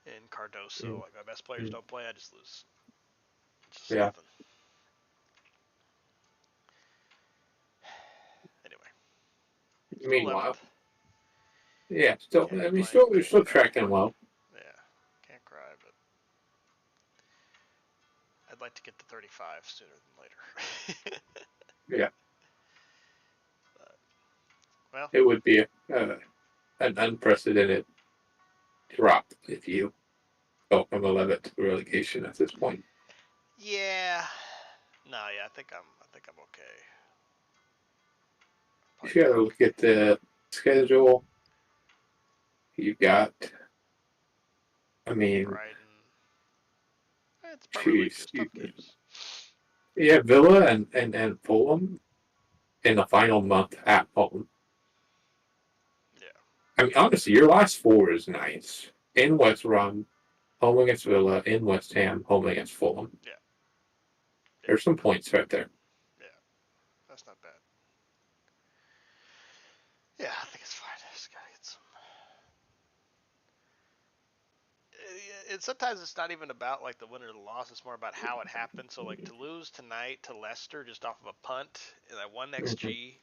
and Cardoso. Like my best players don't play, I just lose. It's just nothing. Anyway. Meanwhile, yeah, still, I mean, we're still tracking well. Yeah, can't cry, but I'd like to get to 35 sooner than later. Yeah. But, well, it would be an unprecedented drop if you go from 11th to relegation at this point. Yeah. No, yeah, I think I'm okay. You gotta look at the schedule. You've got, I mean, Brighton. It's Premier League. There's tough games. Yeah, Villa and Fulham in the final month at home. Yeah. I mean, honestly, your last 4 is nice. In West Brom, home against Villa. In West Ham, home against Fulham. Yeah. There's some points right there. Yeah. That's not bad. Yeah, I think it's fine. I just gotta get some. And sometimes it's not even about like the win or the loss. It's more about how it happened. So like to lose tonight to Leicester just off of a punt and that 1 XG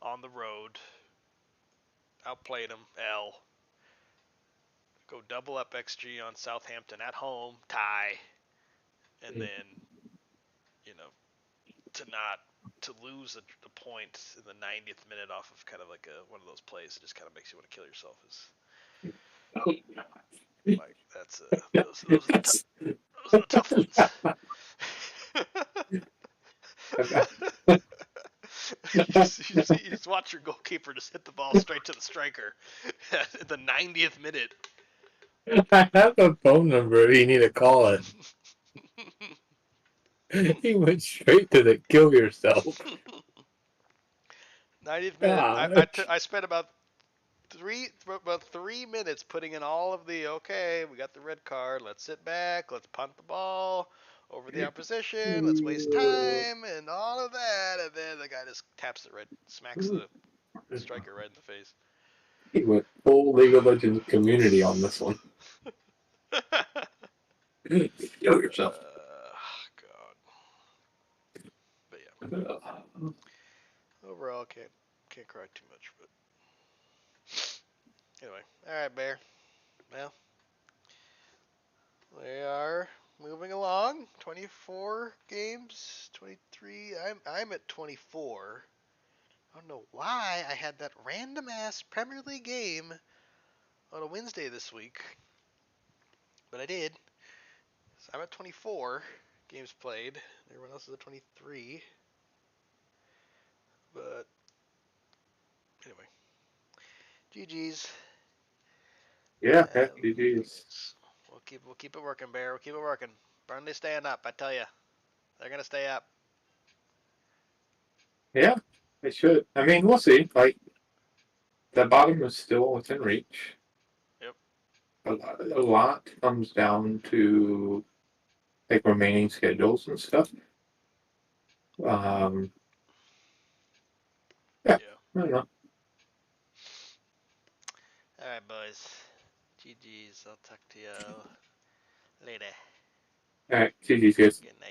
on the road, outplayed them. Go double up XG on Southampton at home, tie, and then to lose a point in the 90th minute off of kind of like one of those plays, it just kind of makes you want to kill yourself. Like that's those are the tough ones. you just watch your goalkeeper just hit the ball straight to the striker at the 90th minute. I have a phone number if you need to call it. He went straight to the kill yourself. 90th minute. I spent about 3 minutes putting in all of the we got the red card. Let's sit back. Let's punt the ball over the opposition. Let's waste time and all of that. And then the guy just taps it right, smacks the striker right in the face. He went full League of Legends community on this one. Kill yourself. God. But yeah. Overall, can't cry too much. But anyway, all right, Bear. Well, we are moving along. 24 games, 23. I'm at 24. I don't know why I had that random ass Premier League game on a Wednesday this week, but I did. So I'm at 24 games played. Everyone else is at 23. But Anyway, GG's. Yeah, Uh, GG's. we'll keep it working, Bear. We'll keep it working. Burnley staying up. I tell you, they're gonna stay up. Yeah, they should. I mean, we'll see. Like, the bottom is still within reach. Yep. A lot comes down to like remaining schedules and stuff. Um, yeah, I don't know. All right, boys. GG's. I'll talk to you later. All right, GG's, guys. Good night.